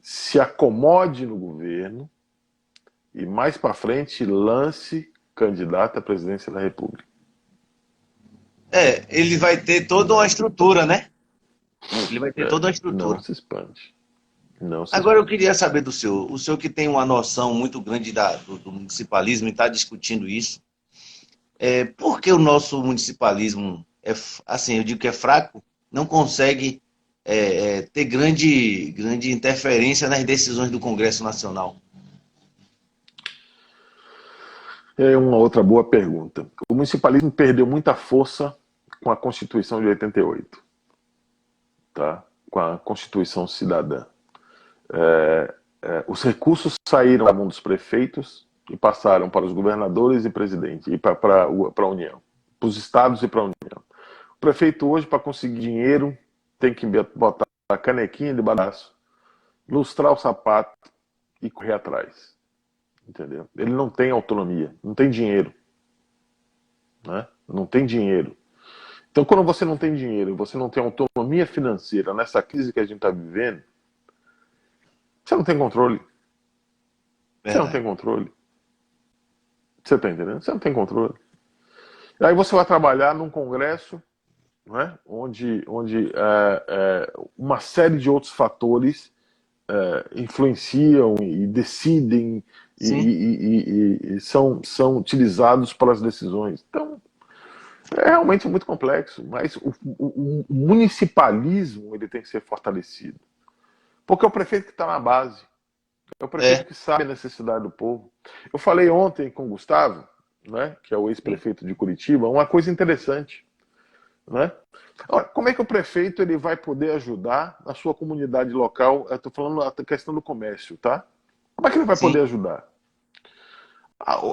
se acomode no governo e mais para frente lance candidato à presidência da República. Ele vai ter toda uma estrutura, né? Ele vai ter toda uma Não estrutura. se espante. Não se Agora eu espante. queria saber do senhor. O senhor que tem uma noção muito grande do municipalismo e está discutindo isso. Por que o nosso municipalismo assim, eu digo que é fraco, não consegue ter grande interferência nas decisões do Congresso Nacional? É uma outra boa pergunta. O municipalismo perdeu muita força com a Constituição de 88, tá? Com a Constituição Cidadã. Os recursos saíram da mão dos prefeitos e passaram para os governadores e presidente, e para a União, para os estados e para a União. O prefeito hoje, para conseguir dinheiro, tem que botar a canequinha de braço, lustrar o sapato e correr atrás. Entendeu? Ele não tem autonomia, não tem dinheiro. Né? Não tem dinheiro. Então, quando você não tem dinheiro, você não tem autonomia financeira nessa crise que a gente está vivendo, você não tem controle. Você não tem Verdade. controle. Você está entendendo? Você não tem controle. E aí você vai trabalhar num congresso, né, onde uma série de outros fatores influenciam e decidem Sim. e são utilizados para as decisões. Então, é realmente muito complexo, mas o municipalismo ele tem que ser fortalecido. Porque é o prefeito que está na base, é o prefeito É. que sabe a necessidade do povo. Eu falei ontem com o Gustavo, né, que é o Sim. ex-prefeito de Curitiba, uma coisa interessante. Né? Como é que o prefeito ele vai poder ajudar a sua comunidade local? Eu estou falando da questão do comércio, tá? Como é que ele vai Sim. poder ajudar?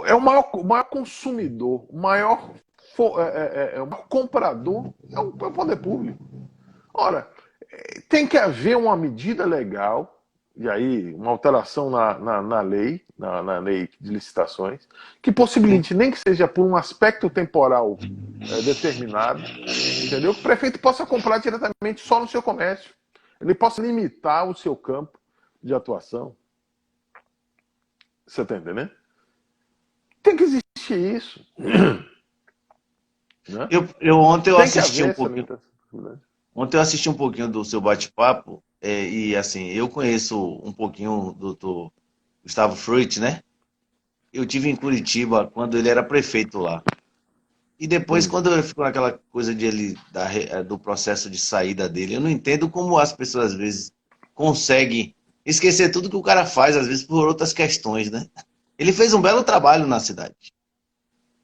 É o maior consumidor, o maior comprador é o poder público. Ora, tem que haver uma medida legal, e aí uma alteração na lei, na lei de licitações, que Sim. possibilite, nem que seja por um aspecto temporal determinado, entendeu? Que o prefeito possa comprar diretamente só no seu comércio. Ele possa limitar o seu campo de atuação. Você está entendendo? Tem que existir isso. Né? Ontem eu Tem que assisti haver um essa pouquinho. limitação. Ontem eu assisti um pouquinho do seu bate-papo, e assim, eu conheço um pouquinho do Dr. Gustavo Fruit, né? Eu tive em Curitiba quando ele era prefeito lá. E depois, quando ele ficou naquela coisa de do processo de saída dele, eu não entendo como as pessoas às vezes conseguem esquecer tudo que o cara faz, às vezes por outras questões, né? Ele fez um belo trabalho na cidade.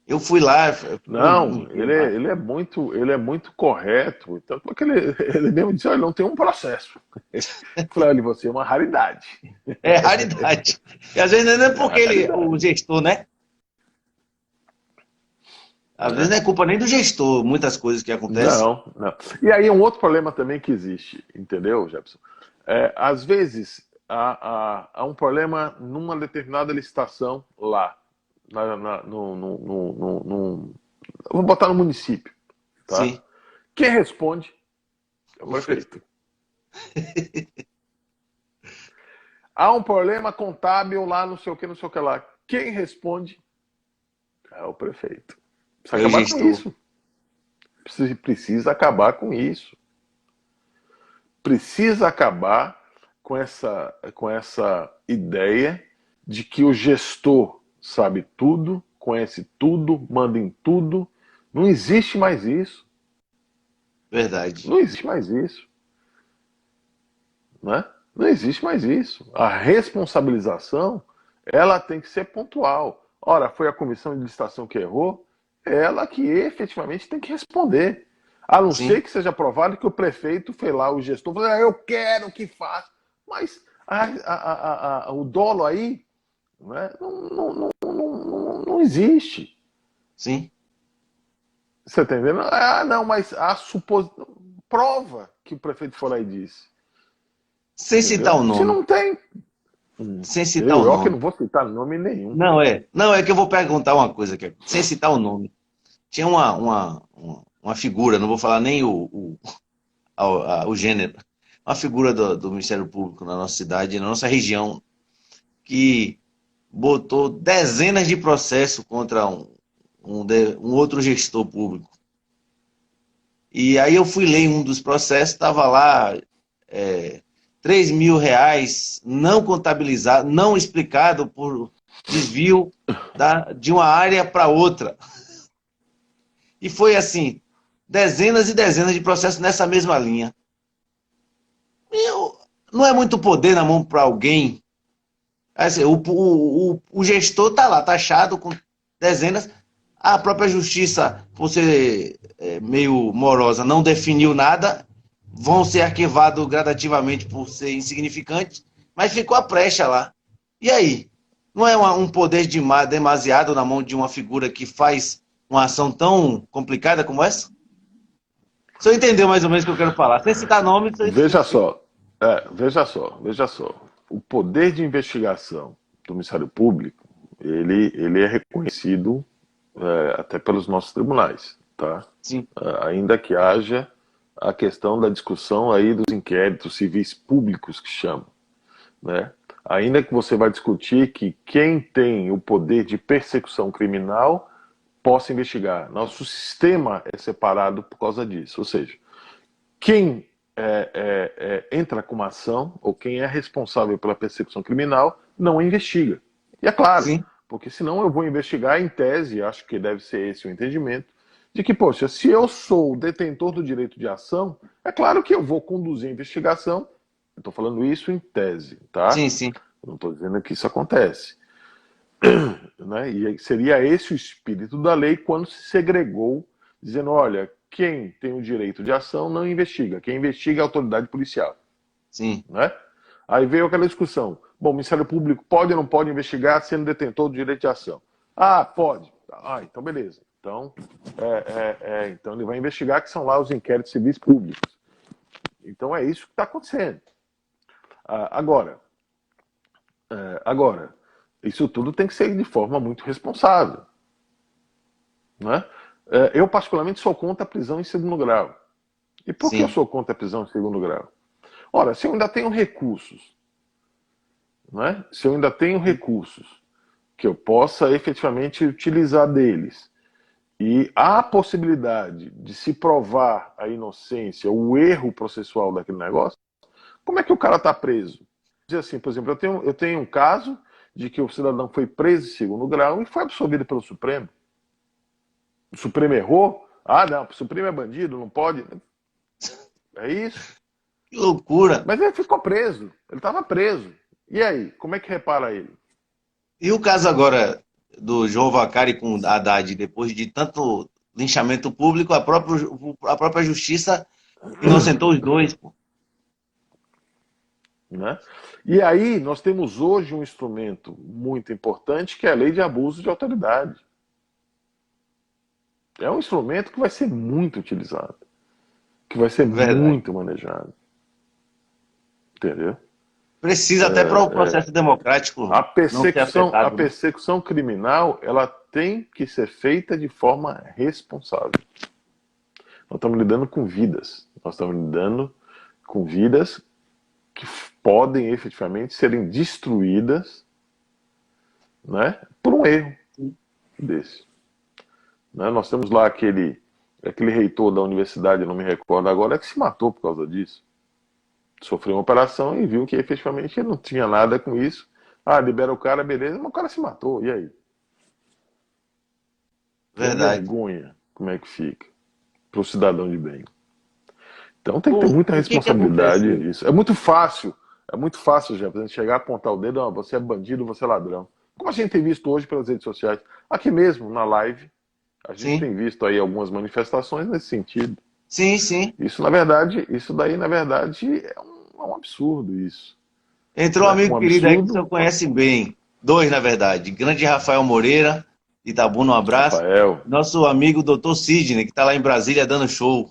Eu fui lá, fiquei um Não, dia lá. ele é muito correto. Tanto porque ele mesmo disse, olha, não tem um processo. Eu falei, olha, você é uma raridade. É raridade. E às vezes não é É uma porque ele, o raridade. gestor, né? Às vezes Né? não é culpa nem do gestor, muitas coisas que acontecem. Não, não. E aí um outro problema também que existe, entendeu, Jefferson? Às vezes há um problema numa determinada licitação lá, vamos botar no município, tá? Sim, Quem responde é o o Fre- prefeito. Há um problema contábil lá, não sei o que lá. Quem responde é o prefeito. Precisa é o acabar com gestor. isso. Precisa acabar com isso. Precisa acabar com essa ideia de que o gestor sabe tudo, conhece tudo, manda em tudo. Não existe mais isso. Verdade. Não existe mais isso. Né? Não existe mais isso. A responsabilização, ela tem que ser pontual. Ora, foi a comissão de licitação que errou, é ela que efetivamente tem que responder. A não ser Sim, que seja provado que o prefeito foi lá, o gestor, falou, eu quero que faça. Mas o dolo aí, né, não existe. sim. Você está entendendo? Não, mas prova que o prefeito foi lá e disse. Sem citar o Entendeu? Se nome. não tem, Sem citar o eu que nome. não vou citar nome nenhum. Não, é que eu vou perguntar uma coisa aqui, sem citar o nome. Tinha uma figura, não vou falar nem o gênero, uma figura do Ministério Público na nossa cidade, na nossa região, que botou dezenas de processos contra um outro gestor público. E aí eu fui ler um dos processos, estava lá R$ 3.000 não contabilizado, não explicado por desvio de uma área para outra. E foi assim, dezenas e dezenas de processos nessa mesma linha. Não é muito poder na mão para alguém. Assim, o gestor está lá, taxado com dezenas. A própria justiça, por ser meio morosa, não definiu nada. Vão ser arquivados gradativamente por ser insignificantes, mas ficou a brecha lá. E aí? Não é um poder demasiado na mão de uma figura que faz uma ação tão complicada como essa? O senhor entendeu mais ou menos o que eu quero falar. Sem citar nomes, eu Veja expliquei. só, veja só. O poder de investigação do Ministério Público, ele é reconhecido até pelos nossos tribunais, tá? Sim, Ainda que haja a questão da discussão aí dos inquéritos civis públicos que chamam, né? Ainda que você vai discutir que quem tem o poder de persecução criminal possa investigar. Nosso sistema é separado por causa disso. Ou seja, quem entra com uma ação, ou quem é responsável pela persecução criminal, não investiga. E é claro, sim, porque senão eu vou investigar em tese, acho que deve ser esse o entendimento, de que, poxa, se eu sou o detentor do direito de ação, é claro que eu vou conduzir a investigação. Eu estou falando isso em tese, tá? sim, sim, Não estou dizendo que isso acontece. Né? E seria esse o espírito da lei quando se segregou, dizendo, olha, quem tem o direito de ação não investiga, quem investiga é a autoridade policial. sim. Né? Aí veio aquela discussão, bom, o Ministério Público pode ou não pode investigar sendo detentor do direito de ação? Ah, pode. Ah, então beleza. Então, então ele vai investigar, que são lá os inquéritos civis públicos. Então é isso que está acontecendo. Agora, isso tudo tem que ser de forma muito responsável. Né? Eu, particularmente, sou contra a prisão em segundo grau. E por que eu Sim, sou contra a prisão em segundo grau? Ora, se eu ainda tenho recursos, né? Se eu ainda tenho recursos que eu possa efetivamente utilizar deles, e há a possibilidade de se provar a inocência, o erro processual daquele negócio, como é que o cara está preso? Dizer assim, por exemplo, eu tenho um caso de que o cidadão foi preso em segundo grau e foi absolvido pelo Supremo. O Supremo errou? Ah, não, o Supremo é bandido, não pode. É isso. Que loucura! Mas ele ficou preso, ele estava preso. E aí, como é que repara ele? E o caso agora do João Vacari com Haddad, depois de tanto linchamento público, a própria justiça inocentou os dois, pô. Né? E aí nós temos hoje um instrumento muito importante que é a lei de abuso de autoridade. É um instrumento que vai ser muito utilizado, que vai ser Verdade. muito manejado. Entendeu? Precisa até para o processo democrático não ser A afetado, né? persecução criminal, ela tem que ser feita de forma responsável. Nós estamos lidando com vidas. Nós estamos lidando com vidas que podem efetivamente serem destruídas, né, por um erro desse. Né? Nós temos lá aquele reitor da universidade, não me recordo agora, que se matou por causa disso. Sofreu uma operação e viu que efetivamente ele não tinha nada com isso. Ah, libera o cara, beleza, mas o cara se matou, e aí? Que Verdade. vergonha, como é que fica? Para o cidadão de bem. Então tem que ter muita O que que responsabilidade aconteceu? nisso. É muito fácil, já, a gente chegar a apontar o dedo, ah, você é bandido, você é ladrão. Como a gente tem visto hoje pelas redes sociais. Aqui mesmo, na live, a gente Sim, tem visto aí algumas manifestações nesse sentido. sim, sim. Isso daí, na verdade, é um absurdo isso. Entrou um Né? Um amigo querido aí que o senhor absurdo, conhece bem. Dois, na verdade. Grande Rafael Moreira, de Itabuna, um abraço. Rafael, Nosso amigo Dr. Sidney, que está lá em Brasília dando show.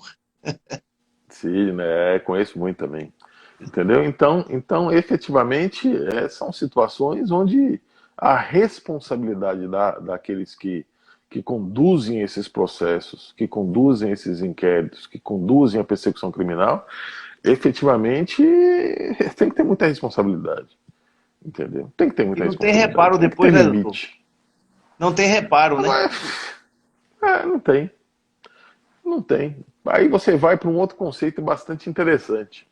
sim, né? Conheço muito também. Entendeu? Então efetivamente, são situações onde a responsabilidade daqueles que conduzem esses processos, que conduzem esses inquéritos, que conduzem a persecução criminal, efetivamente tem que ter muita responsabilidade. Entendeu? Tem que ter E muita não tem responsabilidade, reparo tem que ter depois, né, doutor? limite. Não tem reparo, né? Agora, não tem. Não tem. Aí você vai para um outro conceito bastante interessante,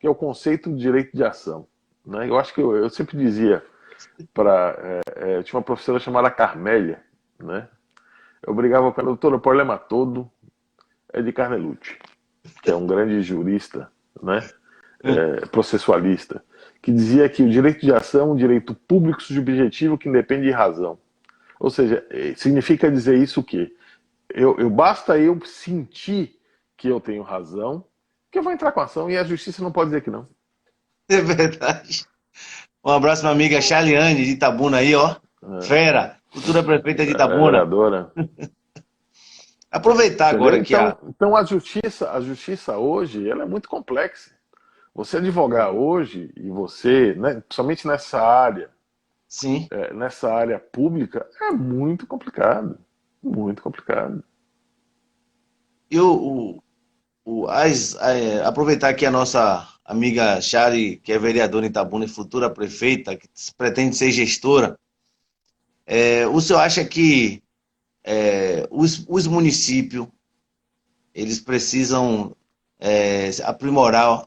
que é o conceito do direito de ação. Né? Eu acho que eu sempre dizia para. Tinha uma professora chamada Carmélia, né? Eu brigava com ela, doutora, o problema todo é de Carnelucci, que é um grande jurista, né? Processualista, que dizia que o direito de ação é um direito público subjetivo que independe de razão. Ou seja, significa dizer isso o quê? Basta eu sentir que eu tenho razão, que eu vou entrar com a ação e a justiça não pode dizer que não. É verdade. Um abraço, minha amiga Charliane, de Itabuna aí, ó. Fera, futura prefeita de É Itabuna. vereadora. Aproveitar Entendeu? agora que a. Então a justiça hoje, ela é muito complexa. Você advogar hoje e você, né, somente Sim. nessa área pública, é muito complicado, muito complicado. E aproveitar que a nossa amiga Shari, que é vereadora em Itabuna e futura prefeita, que pretende ser gestora, o senhor acha que os municípios eles precisam aprimorar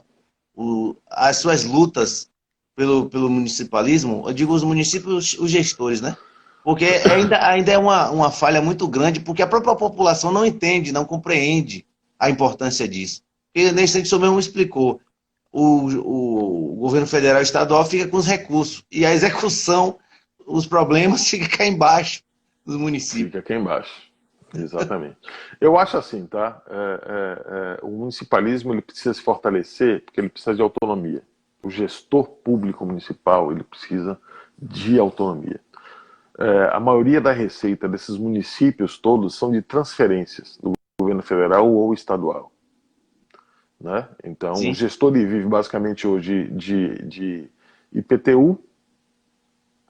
as suas lutas pelo municipalismo? Eu digo os municípios, os gestores, né? Porque ainda é uma falha muito grande, porque a própria população não entende, não compreende a importância disso. Porque nesse sentido, o senhor mesmo explicou, o governo federal e estadual fica com os recursos, e a execução, os problemas, fica cá embaixo dos municípios. Fica aqui embaixo. Exatamente. Eu acho assim, tá? O municipalismo ele precisa se fortalecer porque ele precisa de autonomia. O gestor público municipal ele precisa de autonomia. A maioria da receita desses municípios todos são de transferências do governo federal ou estadual. Né? Então, o Sim. gestor ele vive basicamente hoje de IPTU,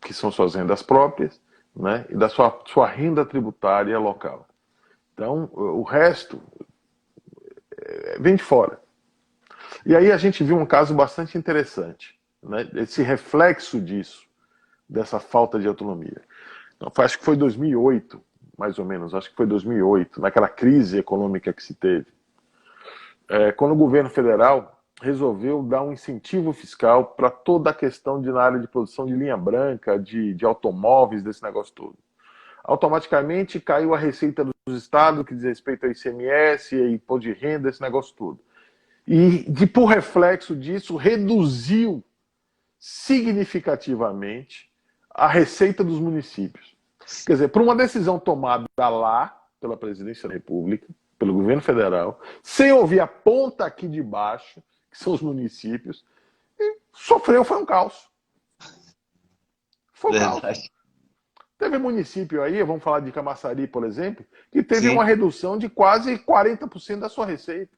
que são suas rendas próprias, né? E da sua renda tributária local. Então, o resto vem de fora. E aí a gente viu um caso bastante interessante, né? Esse reflexo disso, dessa falta de autonomia. Acho que foi 2008, mais ou menos, acho que foi 2008, naquela crise econômica que se teve. Quando o governo federal resolveu dar um incentivo fiscal para toda a questão na área de produção de linha branca, de automóveis, desse negócio todo. Automaticamente caiu a receita dos estados que diz respeito ao ICMS e imposto de renda, esse negócio todo. E, por reflexo disso, reduziu significativamente a receita dos municípios. Quer dizer, por uma decisão tomada lá pela Presidência da República, pelo governo federal, sem ouvir a ponta aqui de baixo, que são os municípios, e sofreu, foi um caos. Foi um caos. Teve município aí, vamos falar de Camaçari, por exemplo, que teve uma redução de quase 40% da sua receita.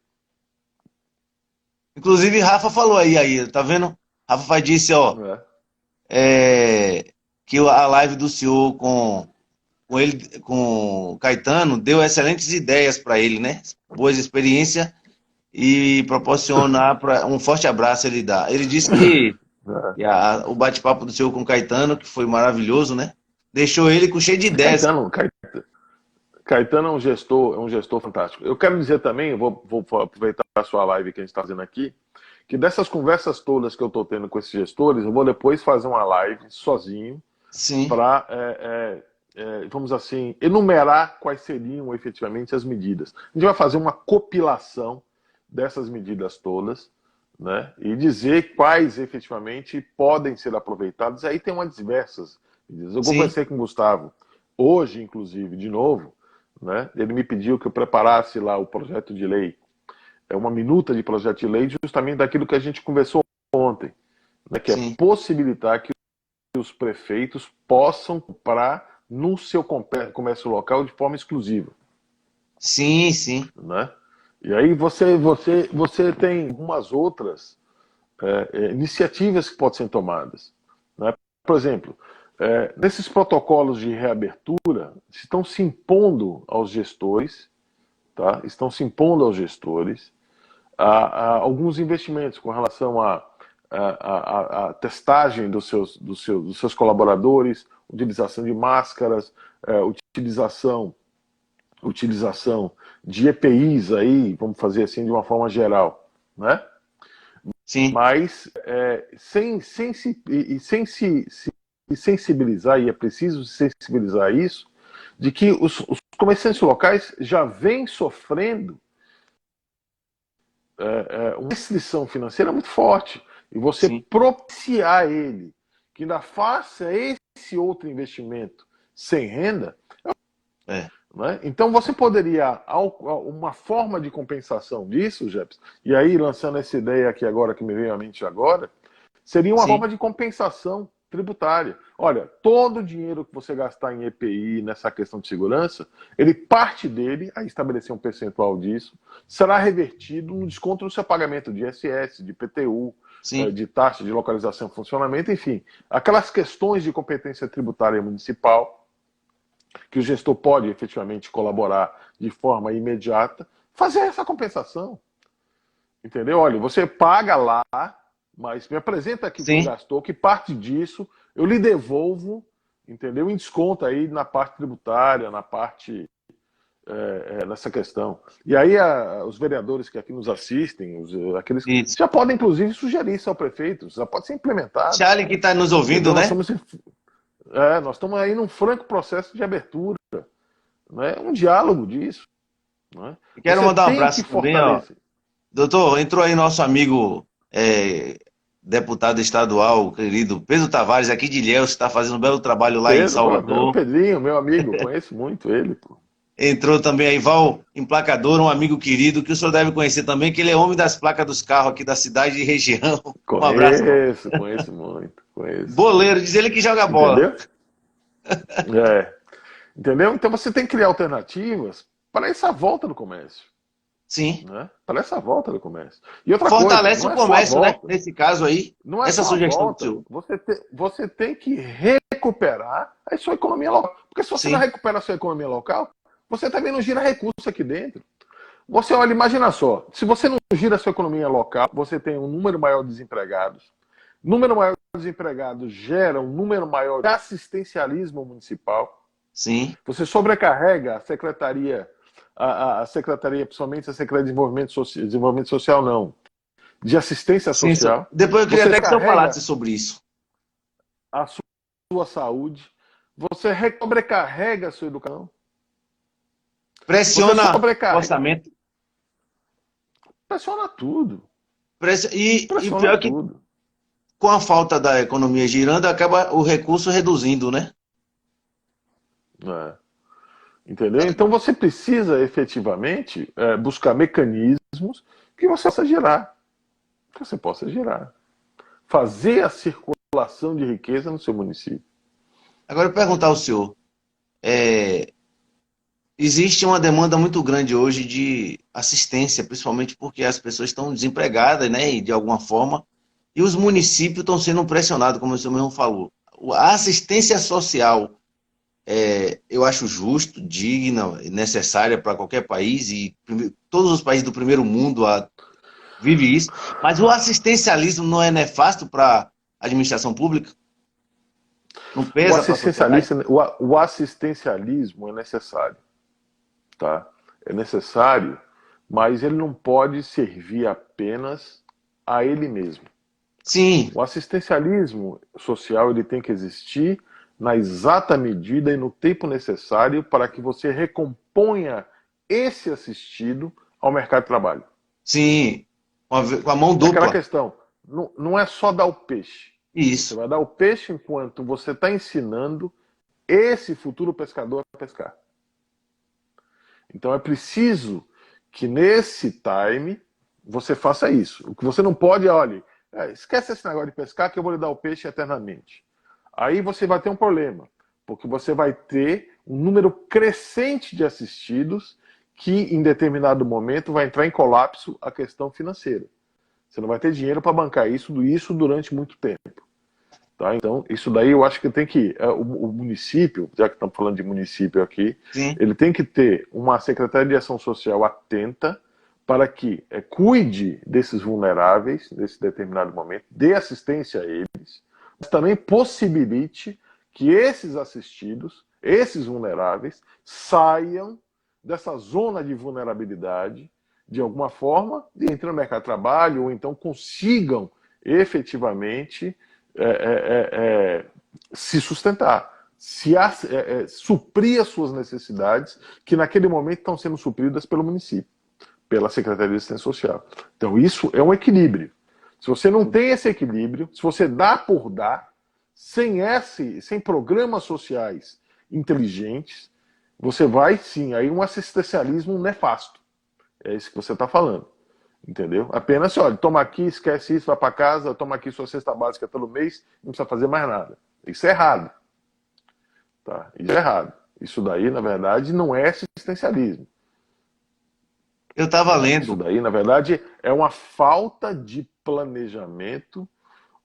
Inclusive, Rafa falou aí, tá vendo? Rafa disse, ó, que a live do senhor com o Caetano deu excelentes ideias para ele, né? Boas experiências e proporcionar um forte abraço ele dá. Ele disse que o bate-papo do senhor com o Caetano, que foi maravilhoso, né? Deixou ele com cheio de ideias. Caetano é um gestor fantástico. Eu quero dizer também, vou aproveitar a sua live que a gente está fazendo aqui, que dessas conversas todas que eu estou tendo com esses gestores, eu vou depois fazer uma live sozinho para, vamos assim, enumerar quais seriam efetivamente as medidas. A gente vai fazer uma compilação dessas medidas todas, né, e dizer quais efetivamente podem ser aproveitadas. Aí tem umas diversas medidas. Eu conversei com o Gustavo hoje, inclusive, de novo, né, ele me pediu que eu preparasse lá o projeto de lei, uma minuta de projeto de lei justamente daquilo que a gente conversou ontem, né, que é possibilitar que os prefeitos possam comprar no seu comércio local de forma exclusiva. Sim, sim. Né? E aí você tem algumas outras iniciativas que podem ser tomadas. Né? Por exemplo, nesses protocolos de reabertura, estão se impondo aos gestores, tá? Estão se impondo aos gestores a alguns investimentos com relação à testagem dos seus colaboradores, utilização de máscaras, utilização de EPIs aí, vamos fazer assim de uma forma geral, né? Sim. Mas sem se sensibilizar, e é preciso sensibilizar isso, de que os comerciantes locais já vêm sofrendo uma restrição financeira muito forte. E você propiciar ele que ainda faça esse outro investimento sem renda, né? Então você poderia, uma forma de compensação disso, Jeps, e aí lançando essa ideia aqui agora, que me veio à mente agora, seria uma forma de compensação tributária. Olha, todo o dinheiro que você gastar em EPI, nessa questão de segurança, parte dele, a estabelecer um percentual disso, será revertido no desconto do seu pagamento de ISS, de IPTU, de taxa de localização e funcionamento, enfim, aquelas questões de competência tributária municipal, que o gestor pode efetivamente colaborar de forma imediata, fazer essa compensação. Entendeu? Olha, você paga lá, mas me apresenta aqui o que gastou, que parte disso eu lhe devolvo, entendeu? Em desconto aí na parte tributária, na parte nessa questão. E aí os vereadores que aqui nos assistem, aqueles que já podem inclusive sugerir isso ao prefeito, já pode ser implementado. Charlie que está nos ouvindo, então, né? Nós estamos aí num franco processo de abertura, né? Um diálogo disso. Né? Quero mandar um abraço também, ó. Doutor, entrou aí nosso amigo deputado estadual, querido Pedro Tavares, aqui de Ilhéus, está fazendo um belo trabalho lá em Salvador. Pedrinho, meu amigo, conheço muito ele, pô. Entrou também aí Val Emplacador, um amigo querido, que o senhor deve conhecer também, que ele é homem das placas dos carros aqui da cidade e região. Um abraço. Conheço muito. Boleiro, diz ele que joga bola. Entendeu? Entendeu? Então você tem que criar alternativas para essa volta do comércio. Sim. Né? Para essa volta do comércio. E outra fortalece coisa, o comércio, né? Nesse caso aí, não é essa sugestão do senhor. Você tem que recuperar a sua economia local. Porque se você não recupera a sua economia local, você também não gira recursos aqui dentro. Você olha, imagina só, se você não gira a sua economia local, você tem um número maior de desempregados, Número maior de desempregados gera um número maior de assistencialismo municipal. Sim. Você sobrecarrega a secretaria, a secretaria, principalmente a Secretaria de Desenvolvimento Social, não, de assistência Sim, social. depois eu queria Você até que você carrega falasse sobre isso. a sua saúde, você sobrecarrega a sua educação, você Pressiona o sobrecarrega, orçamento. pressiona tudo, E pressiona pior que tudo. com a falta da economia girando, acaba o recurso reduzindo, né? É. Entendeu? Então você precisa efetivamente buscar mecanismos que você possa gerar. Que você possa gerar. Fazer a circulação de riqueza no seu município. Agora, eu perguntar ao senhor, é, existe uma demanda muito grande hoje de assistência, principalmente porque as pessoas estão desempregadas, né, e de alguma forma, e os municípios estão sendo pressionados, como o senhor mesmo falou. A assistência social, eu acho justo, digna, necessária para qualquer país, e todos os países do primeiro mundo vivem isso, mas o assistencialismo não é nefasto para a administração pública? Não O, pesa para a sociedade? assistencialista, o assistencialismo é necessário. Tá? É necessário, mas ele não pode servir apenas a ele mesmo. Sim, O assistencialismo social ele tem que existir na exata medida e no tempo necessário para que você recomponha esse assistido ao mercado de trabalho. sim, com a mão É aquela dupla. questão, não é só dar o peixe. Você Isso. vai dar o peixe enquanto você está ensinando esse futuro pescador a pescar. Então é preciso que nesse time você faça isso. O que você não pode é, olha, esquece esse negócio de pescar que eu vou lhe dar o peixe eternamente. Aí você vai ter um problema, porque você vai ter um número crescente de assistidos que em determinado momento vai entrar em colapso a questão financeira. Você não vai ter dinheiro para bancar isso durante muito tempo. Tá? Então, isso daí eu acho que tem que. O município, já que estamos falando de município aqui, Sim, ele tem que ter uma Secretaria de Ação Social atenta para que cuide desses vulneráveis nesse determinado momento, dê assistência a eles, mas também possibilite que esses assistidos, esses vulneráveis, saiam dessa zona de vulnerabilidade de alguma forma, e entrem no mercado de trabalho, ou então consigam efetivamente se sustentar, suprir as suas necessidades, que naquele momento estão sendo supridas pelo município, pela Secretaria de Assistência Social. Então isso é um equilíbrio. Se você não tem esse equilíbrio, se você dá por dar, sem programas sociais inteligentes, você vai sim, aí um assistencialismo nefasto. É isso que você está falando. Entendeu? Apenas, olha, toma aqui, esquece isso, vai para casa, toma aqui sua cesta básica todo mês, não precisa fazer mais nada. Isso é errado. Tá? Isso é errado. Isso daí, na verdade, não é assistencialismo. eu estava Isso lendo, daí, na verdade, é uma falta de planejamento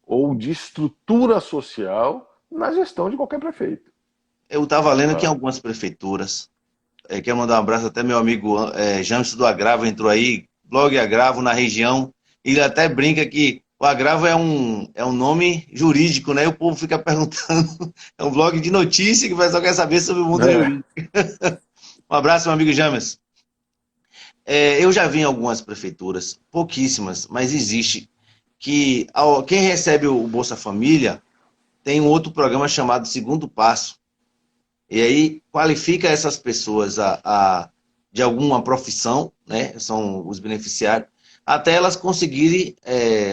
ou de estrutura social na gestão de qualquer prefeito. que em Tá? algumas prefeituras, quero mandar um abraço até meu amigo James do Agravo, entrou aí, blog Agravo na região, e ele até brinca que o Agravo é um nome jurídico, né? E o povo fica perguntando, é um blog de notícia que o pessoal quer saber sobre o mundo É. jurídico. Um abraço, meu amigo James. Eu já vi em algumas prefeituras, pouquíssimas, mas existe, que quem recebe o Bolsa Família tem um outro programa chamado Segundo Passo. E aí qualifica essas pessoas de alguma profissão, né? São os beneficiários, até elas conseguirem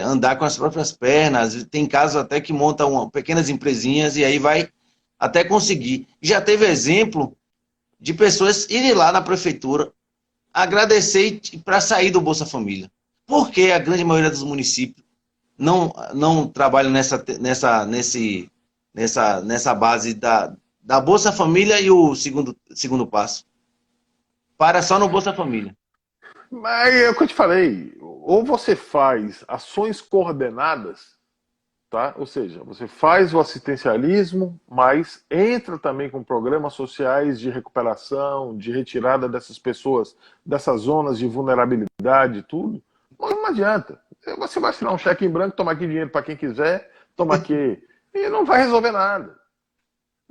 andar com as próprias pernas. Tem casos até que montam pequenas empresinhas e aí vai até conseguir. Já teve exemplo de pessoas irem lá na prefeitura agradecer para sair do Bolsa Família. Porque a grande maioria dos municípios não trabalham nessa base da Bolsa Família e o segundo passo. Para só no Bolsa Família. Mas é o que eu te falei, ou você faz ações coordenadas, tá? Ou seja, você faz o assistencialismo, mas entra também com programas sociais de recuperação, de retirada dessas pessoas, dessas zonas de vulnerabilidade, tudo. Não adianta. Você vai assinar um cheque em branco, tomar aqui dinheiro para quem quiser, toma aqui. E não vai resolver nada.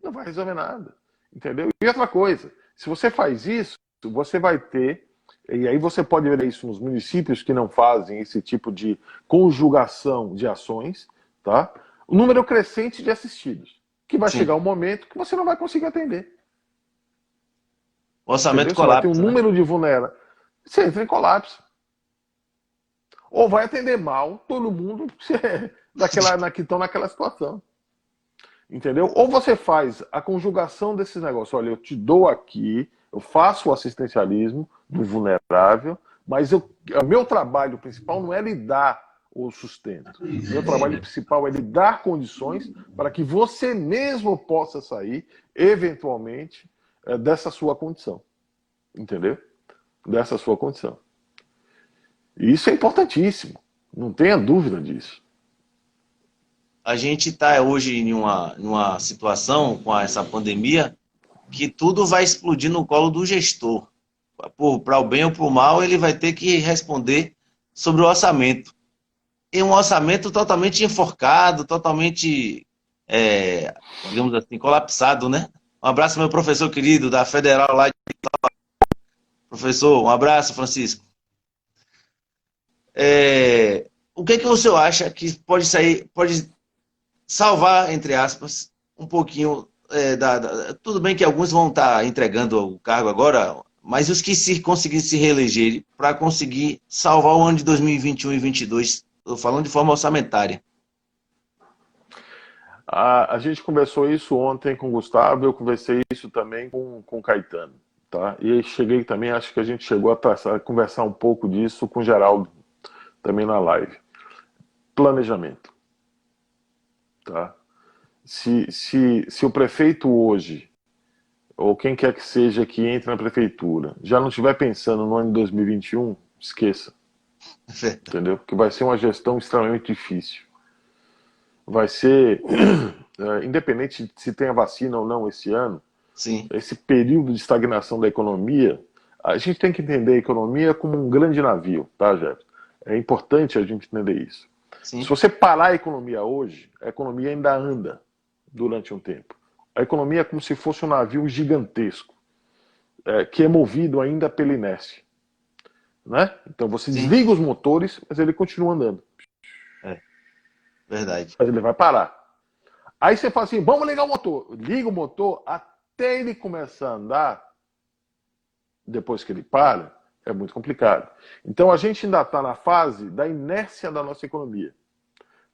Não vai resolver nada. Entendeu? E outra coisa, se você faz isso, você vai ter, e aí você pode ver isso nos municípios que não fazem esse tipo de conjugação de ações, tá? O número crescente de assistidos, que vai Sim. chegar um momento que você não vai conseguir atender. O orçamento Entendeu? Você vai ter um colapsa, né? número de vulneráveis. Você entra em colapso. Ou vai atender mal todo mundo que estão naquela situação. Entendeu? Ou você faz a conjugação desses negócios. Olha, eu te dou aqui, eu faço o assistencialismo do vulnerável, mas o meu trabalho principal não é lhe dar o sustento. O meu trabalho principal é lhe dar condições para que você mesmo possa sair, eventualmente, dessa sua condição. Entendeu? Dessa sua condição. E isso é importantíssimo. Não tenha dúvida disso. A gente está hoje em uma situação com essa pandemia que tudo vai explodir no colo do gestor. Para o bem ou para o mal, ele vai ter que responder sobre o orçamento. E um orçamento totalmente enforcado, totalmente, digamos assim, colapsado, né? Um abraço, meu professor querido da Federal lá. Professor, um abraço, Francisco. O que o senhor acha que pode sair, pode salvar, entre aspas, um pouquinho tudo bem que alguns vão estar entregando o cargo agora, mas os que se conseguirem se reeleger para conseguir salvar o ano de 2021 e 2022, estou falando de forma orçamentária. A gente conversou isso ontem com o Gustavo, eu conversei isso também com o Caetano. Tá? E cheguei também, acho que a gente chegou a conversar um pouco disso com o Geraldo, também na live. Planejamento. Tá? Se o prefeito hoje, ou quem quer que seja que entre na prefeitura, já não estiver pensando no ano de 2021, esqueça. Entendeu? Porque vai ser uma gestão extremamente difícil. Vai ser, independente de se tem a vacina ou não esse ano, Sim. esse período de estagnação da economia, a gente tem que entender a economia como um grande navio, tá, Jefferson? É importante a gente entender isso. Sim. Se você parar a economia hoje, a economia ainda anda durante um tempo. A economia é como se fosse um navio gigantesco, que é movido ainda pela inércia. Né? Então você Sim. desliga os motores, mas ele continua andando. Verdade. Mas ele vai parar. Aí você fala assim, vamos ligar o motor. Liga o motor até ele começar a andar, depois que ele para, é muito complicado. Então a gente ainda está na fase da inércia da nossa economia.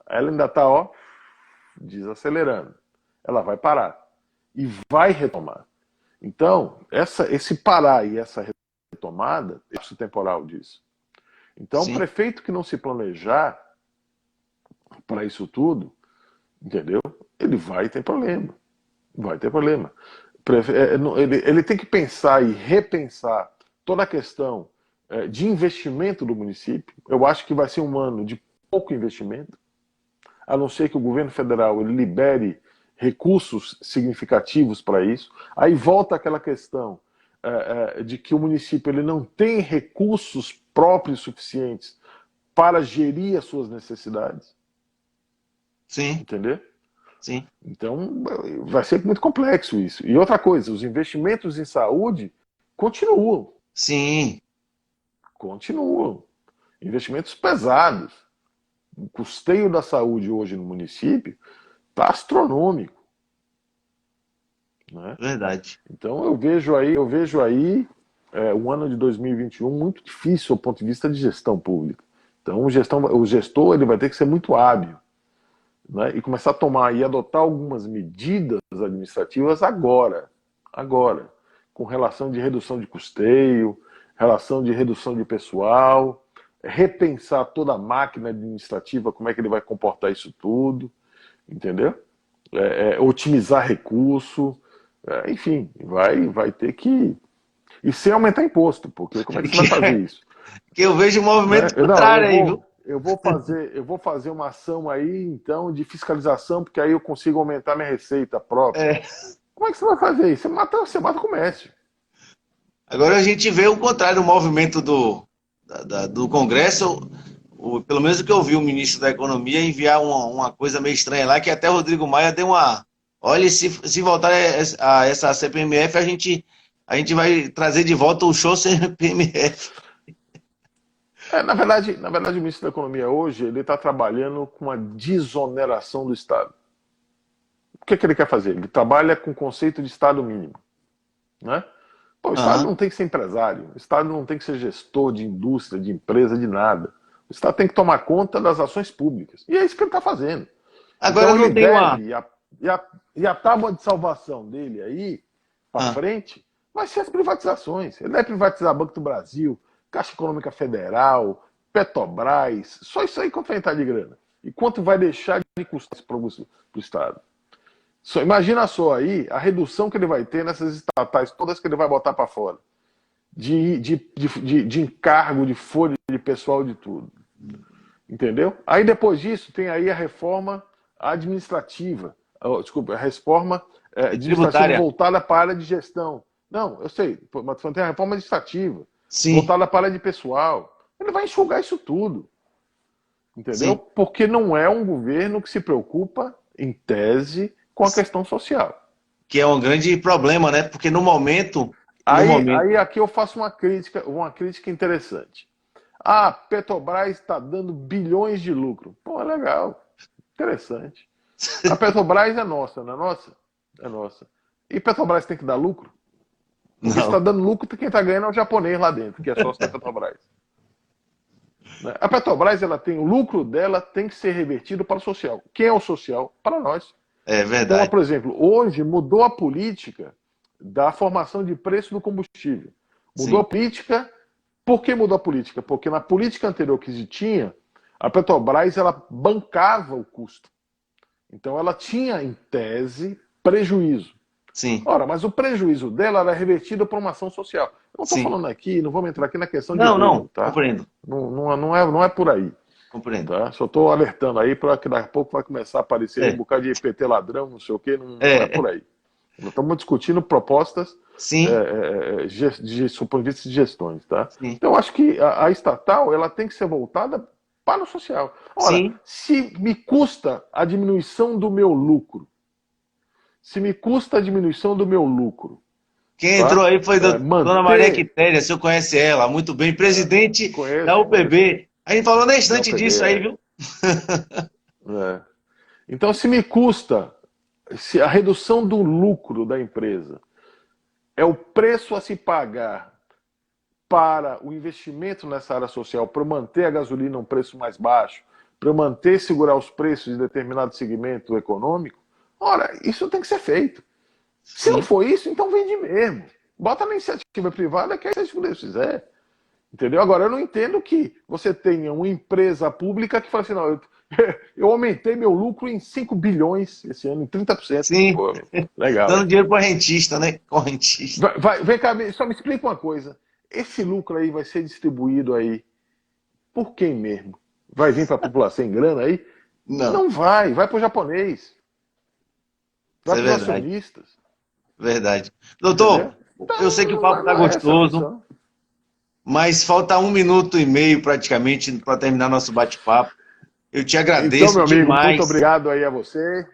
Ela ainda está, desacelerando. Ela vai parar. E vai retomar. Então, esse parar e essa retomada, é o temporal disso. Então, Sim. o prefeito que não se planejar para isso tudo, entendeu? Ele vai ter problema. Vai ter problema. Ele tem que pensar e repensar toda a questão de investimento do município. Eu acho que vai ser um ano de pouco investimento, a não ser que o governo federal ele libere recursos significativos para isso. Aí volta aquela questão de que o município ele não tem recursos próprios suficientes para gerir as suas necessidades. Sim. Entendeu? Sim. Então, vai ser muito complexo isso. E outra coisa, os investimentos em saúde continuam. Sim. Continuam. Investimentos pesados. O custeio da saúde hoje no município está astronômico. Né? Verdade. Então, eu vejo aí o ano de 2021 muito difícil do ponto de vista de gestão pública. Então, o gestor ele vai ter que ser muito hábil. Né, e começar a tomar e adotar algumas medidas administrativas agora, com relação de redução de custeio, relação de redução de pessoal, repensar toda a máquina administrativa, como é que ele vai comportar isso tudo, entendeu? Otimizar recurso, enfim, vai ter que... E sem aumentar imposto, porque como é que você vai fazer isso? Que eu vejo um movimento contrário aí, viu? Eu vou fazer uma ação aí, então, de fiscalização, porque aí eu consigo aumentar minha receita própria. Como é que você vai fazer isso? Você mata o comércio. Agora a gente vê o contrário, o movimento do Congresso. pelo menos o que eu vi o ministro da Economia enviar uma coisa meio estranha lá, que até o Rodrigo Maia deu uma... Olha, se voltar a essa CPMF, a gente vai trazer de volta o show CPMF. Na verdade, o ministro da Economia hoje ele está trabalhando com a desoneração do Estado. O que ele quer fazer? Ele trabalha com o conceito de Estado mínimo. Né? Pô, o Estado não tem que ser empresário, o Estado não tem que ser gestor de indústria, de empresa, de nada. O Estado tem que tomar conta das ações públicas. E é isso que ele está fazendo. Agora então, não ele tem uma... E a tábua de salvação dele aí, para frente, vai ser as privatizações. Ele vai privatizar Banco do Brasil, Caixa Econômica Federal, Petrobras, só isso aí quanto vai entrar de grana. E quanto vai deixar de custar para o Estado. Imagina só aí a redução que ele vai ter nessas estatais todas que ele vai botar para fora. De encargo, de folha, de pessoal, de tudo. Entendeu? Aí depois disso tem aí a reforma administrativa. Desculpa, a reforma administrativa voltada para a área de gestão. Não, eu sei, mas tem a reforma administrativa. Sim. Voltada para a área de pessoal. Ele vai enxugar isso tudo. Entendeu? Sim. Porque não é um governo que se preocupa, em tese, com a questão social. Que é um grande problema, né? Porque no momento... Aí aqui eu faço uma crítica interessante. Ah, Petrobras está dando bilhões de lucro. Pô, legal. Interessante. A Petrobras é nossa, não é nossa? É nossa. E Petrobras tem que dar lucro? Porque se está dando lucro, quem está ganhando é o japonês lá dentro, que é sócio da Petrobras. A Petrobras, o lucro dela tem que ser revertido para o social. Quem é o social? Para nós. É verdade. Então, por exemplo, hoje mudou a política da formação de preço do combustível. Mudou a política. Por que mudou a política? Porque na política anterior que se tinha, a Petrobras ela bancava o custo. Então ela tinha, em tese, prejuízo. Sim. Ora, mas o prejuízo dela era revertido para uma ação social. Eu não estou falando aqui, não vamos entrar aqui na questão de... Não, tá? Compreendo. Não é por aí. Compreendo. Tá? Só estou alertando aí para que daqui a pouco vai começar a aparecer um bocado de PT ladrão, não sei o quê, não é por aí. Nós estamos discutindo propostas do ponto de vista de gestões. Tá? Então, eu acho que a estatal ela tem que ser voltada para o social. Ora, se me custa a diminuição do meu lucro, quem entrou aí foi Dona Maria Quitéria, o senhor conhece ela muito bem, presidente da UPB. A gente falou na instante disso aí, viu? Então, se a redução do lucro da empresa é o preço a se pagar para o investimento nessa área social, para manter a gasolina a um preço mais baixo, para manter e segurar os preços de determinado segmento econômico, ora, isso tem que ser feito. Se não for isso, então vende mesmo. Bota na iniciativa privada que é isso que Deus fizer. Entendeu? Agora, eu não entendo que você tenha uma empresa pública que fala assim, não, eu aumentei meu lucro em 5 bilhões esse ano, em 30%. Sim. Pô, legal. Dando dinheiro para rentista, né? Correntista. Vem cá, só me explica uma coisa. Esse lucro aí vai ser distribuído aí por quem mesmo? Vai vir para a população em grana aí? Não vai para o japonês. Vai para os acionistas. Verdade. Doutor, eu sei que o papo está gostoso, mas falta 1 minuto e meio praticamente para terminar nosso bate-papo. Eu te agradeço então, meu amigo, demais. Muito obrigado aí a você.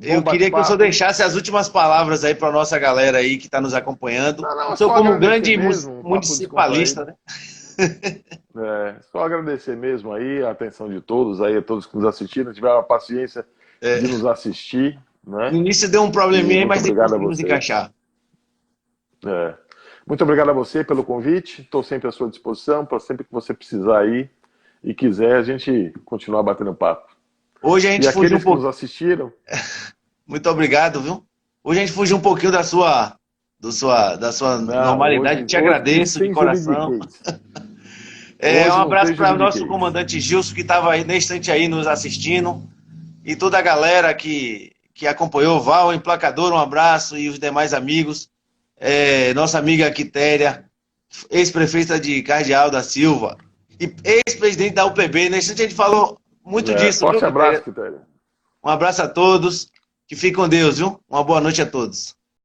Eu queria que o senhor deixasse as últimas palavras aí para a nossa galera aí que está nos acompanhando. Não, o senhor como grande municipalista, né? Só agradecer mesmo aí a atenção de todos, aí a todos que nos assistiram, tiveram a paciência de nos assistir. Né? No início deu um probleminha aí, mas depois conseguimos encaixar. Muito obrigado a você pelo convite, estou sempre à sua disposição, para sempre que você precisar aí e quiser, a gente continuar batendo papo. Hoje a gente fugiu um pouco. Que nos assistiram. Muito obrigado, viu? Hoje a gente fugiu um pouquinho da sua normalidade. Te agradeço de coração. Um abraço para o nosso comandante Gilson, que estava aí nesse instante aí nos assistindo. E toda a galera que acompanhou o Val, o emplacador, um abraço, e os demais amigos. Nossa amiga Quitéria, ex-prefeita de Cardeal da Silva, e ex-presidente da UPB. Nesse instante a gente falou muito disso. Forte abraço, Quitéria. Um abraço a todos. Que fiquem com Deus, viu? Uma boa noite a todos.